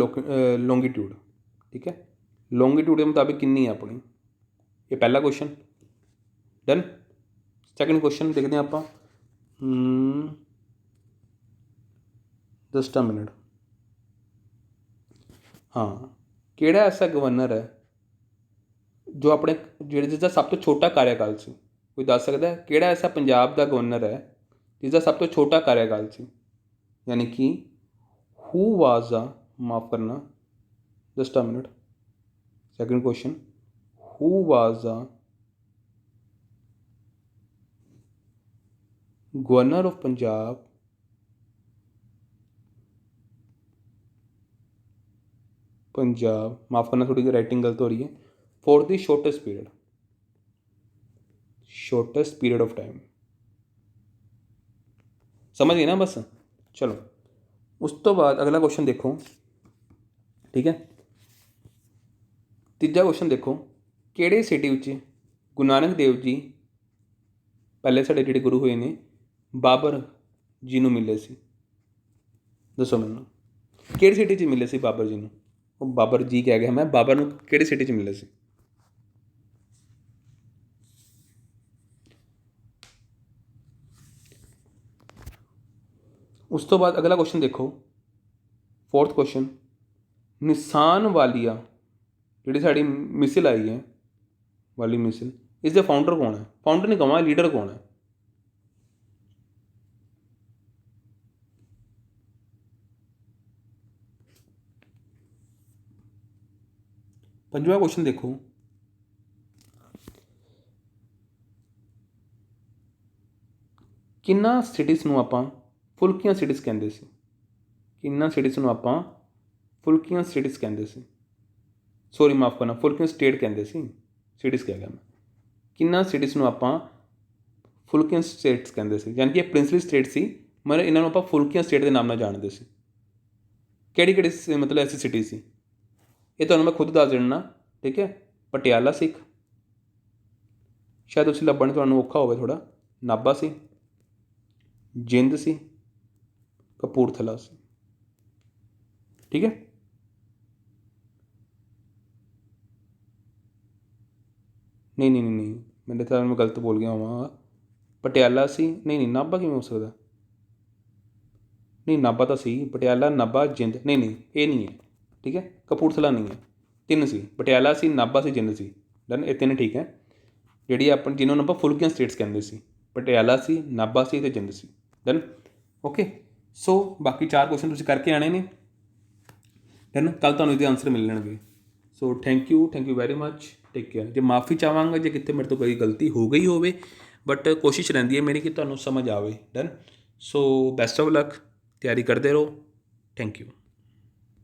longitude. ਠੀਕ ਹੈ, ਲੌਂਗੀਟਿਊਡ ਦੇ ਮੁਤਾਬਿਕ ਕਿੰਨੀ ਹੈ ਆਪਣੀ, ਇਹ ਪਹਿਲਾ ਕੁਐਸਚਨ। ਡਨ। ਸੈਕਿੰਡ ਕੁਐਸਚਨ ਦੇਖਦੇ ਹਾਂ ਆਪਾਂ। Just a minute. ਹਾਂ, ਕਿਹੜਾ ਐਸਾ ਗਵਰਨਰ ਹੈ ਜੋ ਆਪਣੇ ਜਿਸਦਾ ਸਭ ਤੋਂ ਛੋਟਾ ਕਾਰਿਆਕਾਲ ਸੀ? ਕੋਈ ਦੱਸ ਸਕਦਾ ਹੈ ਕਿਹੜਾ ਐਸਾ ਪੰਜਾਬ ਦਾ ਗਵਰਨਰ ਹੈ ਜਿਸਦਾ ਸਭ ਤੋਂ ਛੋਟਾ ਕਾਰਿਆਕਾਲ ਸੀ? ਯਾਨੀ ਕਿ ਹੂ ਵਾਜ਼ ਦਾ, ਮਾਫ ਕਰਨਾ, just a minute. Second question, who was the governor of Punjab ਮਾਫ करना, थोड़ी राइटिंग गलत हो रही है, for the shortest period of time. समझ गए ना बस। चलो उस तो बाद अगला क्वेश्चन देखो। ठीक है, तीजा क्वेश्चन देखो, किहड़े सिटी विच गुरु नानक देव जी पहले साडे जिहड़े गुरु होए ने बाबर जी नूं मिले सी? दसो मैनूं, किहड़ी सिटी च मिले सी बाबर जी नूं? ਉਹ ਬਾਬਰ ਜੀ ਕਹਿ ਗਿਆ ਮੈਂ, ਬਾਬਰ ਨੂੰ ਕਿਹੜੀ ਸਿਟੀ 'ਚ ਮਿਲੇ ਸੀ? ਉਸ ਤੋਂ ਬਾਅਦ ਅਗਲਾ ਕੁਐਸਚਨ ਦੇਖੋ, 4th ਕੁਐਸਚਨ, ਨਿਸਾਨ ਵਾਲੀਆ ਜਿਹੜੀ ਸਾਡੀ ਮਿਸਿਲ ਆਈ ਹੈ, ਵਾਲੀ ਮਿਸਿਲ, ਇਸ ਦੇ ਫਾਊਂਡਰ ਕੌਣ ਹੈ? ਫਾਊਂਡਰ ਨਹੀਂ ਕਹਾਂ, ਲੀਡਰ ਕੌਣ ਹੈ? ਪੰਜਵਾਂ ਕੁਐਸਚਨ ਦੇਖੋ, ਕਿੰਨਾ ਸਿਟੀਜ਼ ਨੂੰ ਆਪਾਂ ਫੁਲਕੀਆਂ ਸਿਟੀਜ਼ ਕਹਿੰਦੇ ਸੀ? ਕਿੰਨਾ ਸਿਟੀਜ਼ ਨੂੰ ਆਪਾਂ ਫੁਲਕੀਆਂ ਸਿਟੀਜ਼ ਕਹਿੰਦੇ ਸੀ? ਸੋਰੀ ਮਾਫ ਕਰਨਾ, ਫੁਲਕੀਆਂ ਸਟੇਟ ਕਹਿੰਦੇ ਸੀ, ਸਿਟੀਜ਼ ਕਹਿ ਗਿਆ ਮੈਂ। ਕਿੰਨਾ ਸਿਟੀਜ਼ ਨੂੰ ਆਪਾਂ ਫੁਲਕੀਆਂ ਸਟੇਟਸ ਕਹਿੰਦੇ ਸੀ? ਯਾਨੀ ਕਿ ਇਹ ਪ੍ਰਿੰਸਲੀ ਸਟੇਟ ਸੀ, ਮਤਲਬ ਇਹਨਾਂ ਨੂੰ ਆਪਾਂ ਫੁਲਕੀਆਂ ਸਟੇਟ ਦੇ ਨਾਮ ਨਾਲ ਜਾਣਦੇ ਸੀ। ਕਿਹੜੀ ਮਤਲਬ ਐਸੀ ਸਿਟੀ ਸੀ? ਇਹ ਤੁਹਾਨੂੰ ਮੈਂ ਖੁਦ ਦੱਸ ਦੇਣਾ। ਠੀਕ ਹੈ, ਪਟਿਆਲਾ ਸੀ ਇੱਕ, ਸ਼ਾਇਦ ਤੁਸੀਂ ਲੱਭਣ ਤੁਹਾਨੂੰ ਔਖਾ ਹੋਵੇ ਥੋੜ੍ਹਾ, ਨਾਭਾ ਸੀ, ਜਿੰਦ ਸੀ, ਕਪੂਰਥਲਾ ਸੀ। ਠੀਕ ਹੈ, ਨਹੀਂ ਮੈਨੂੰ ਤਾਂ ਮੈਂ ਗਲਤ ਬੋਲ ਗਿਆ ਹੋਵਾਂ। ਪਟਿਆਲਾ ਸੀ, ਨਹੀਂ ਨਾਭਾ ਕਿਵੇਂ ਹੋ ਸਕਦਾ? ਨਹੀਂ ਨਾਭਾ ਤਾਂ ਸੀ, ਪਟਿਆਲਾ, ਨਾਭਾ, ਜਿੰਦ, ਨਹੀਂ ਇਹ ਨਹੀਂ ਹੈ। ਠੀਕ ਹੈ, ਕਪੂਰਥਲਾ ਨਹੀਂ ਹੈ। 3 ਸੀ, ਪਟਿਆਲਾ ਸੀ, ਨਾਭਾ ਸੀ, ਜਿੰਦ ਸੀ। ਡਨ, ਇਹ 3 ਠੀਕ ਹੈ, ਜਿਹੜੀ ਆਪਣੀ ਜਿਹਨਾਂ ਨੂੰ ਆਪਾਂ ਫੁਲਕੀਆਂ ਸਟੇਟਸ ਕਹਿੰਦੇ ਸੀ, ਪਟਿਆਲਾ ਸੀ, ਨਾਭਾ ਸੀ ਅਤੇ ਜਿੰਦ ਸੀ। Done, okay. ਸੋ ਬਾਕੀ 4 ਕੁਐਸਚਨ ਤੁਸੀਂ ਕਰਕੇ ਆਣੇ ਨੇ। ਡਨ, ਕੱਲ੍ਹ ਤੁਹਾਨੂੰ ਇਹਦੇ ਆਨਸਰ ਮਿਲ ਜਾਣਗੇ। So thank you very much, take care. ਜੇ ਮਾਫੀ ਚਾਹਾਂਗਾ ਜੇ ਕਿਤੇ ਮੇਰੇ ਤੋਂ ਕੋਈ ਗਲਤੀ ਹੋ ਗਈ ਹੋਵੇ, ਬਟ ਕੋਸ਼ਿਸ਼ ਰਹਿੰਦੀ ਹੈ ਮੇਰੀ ਕਿ ਤੁਹਾਨੂੰ ਸਮਝ ਆਵੇ। Done. So best of luck, ਤਿਆਰੀ ਕਰਦੇ ਰਹੋ। Thank you.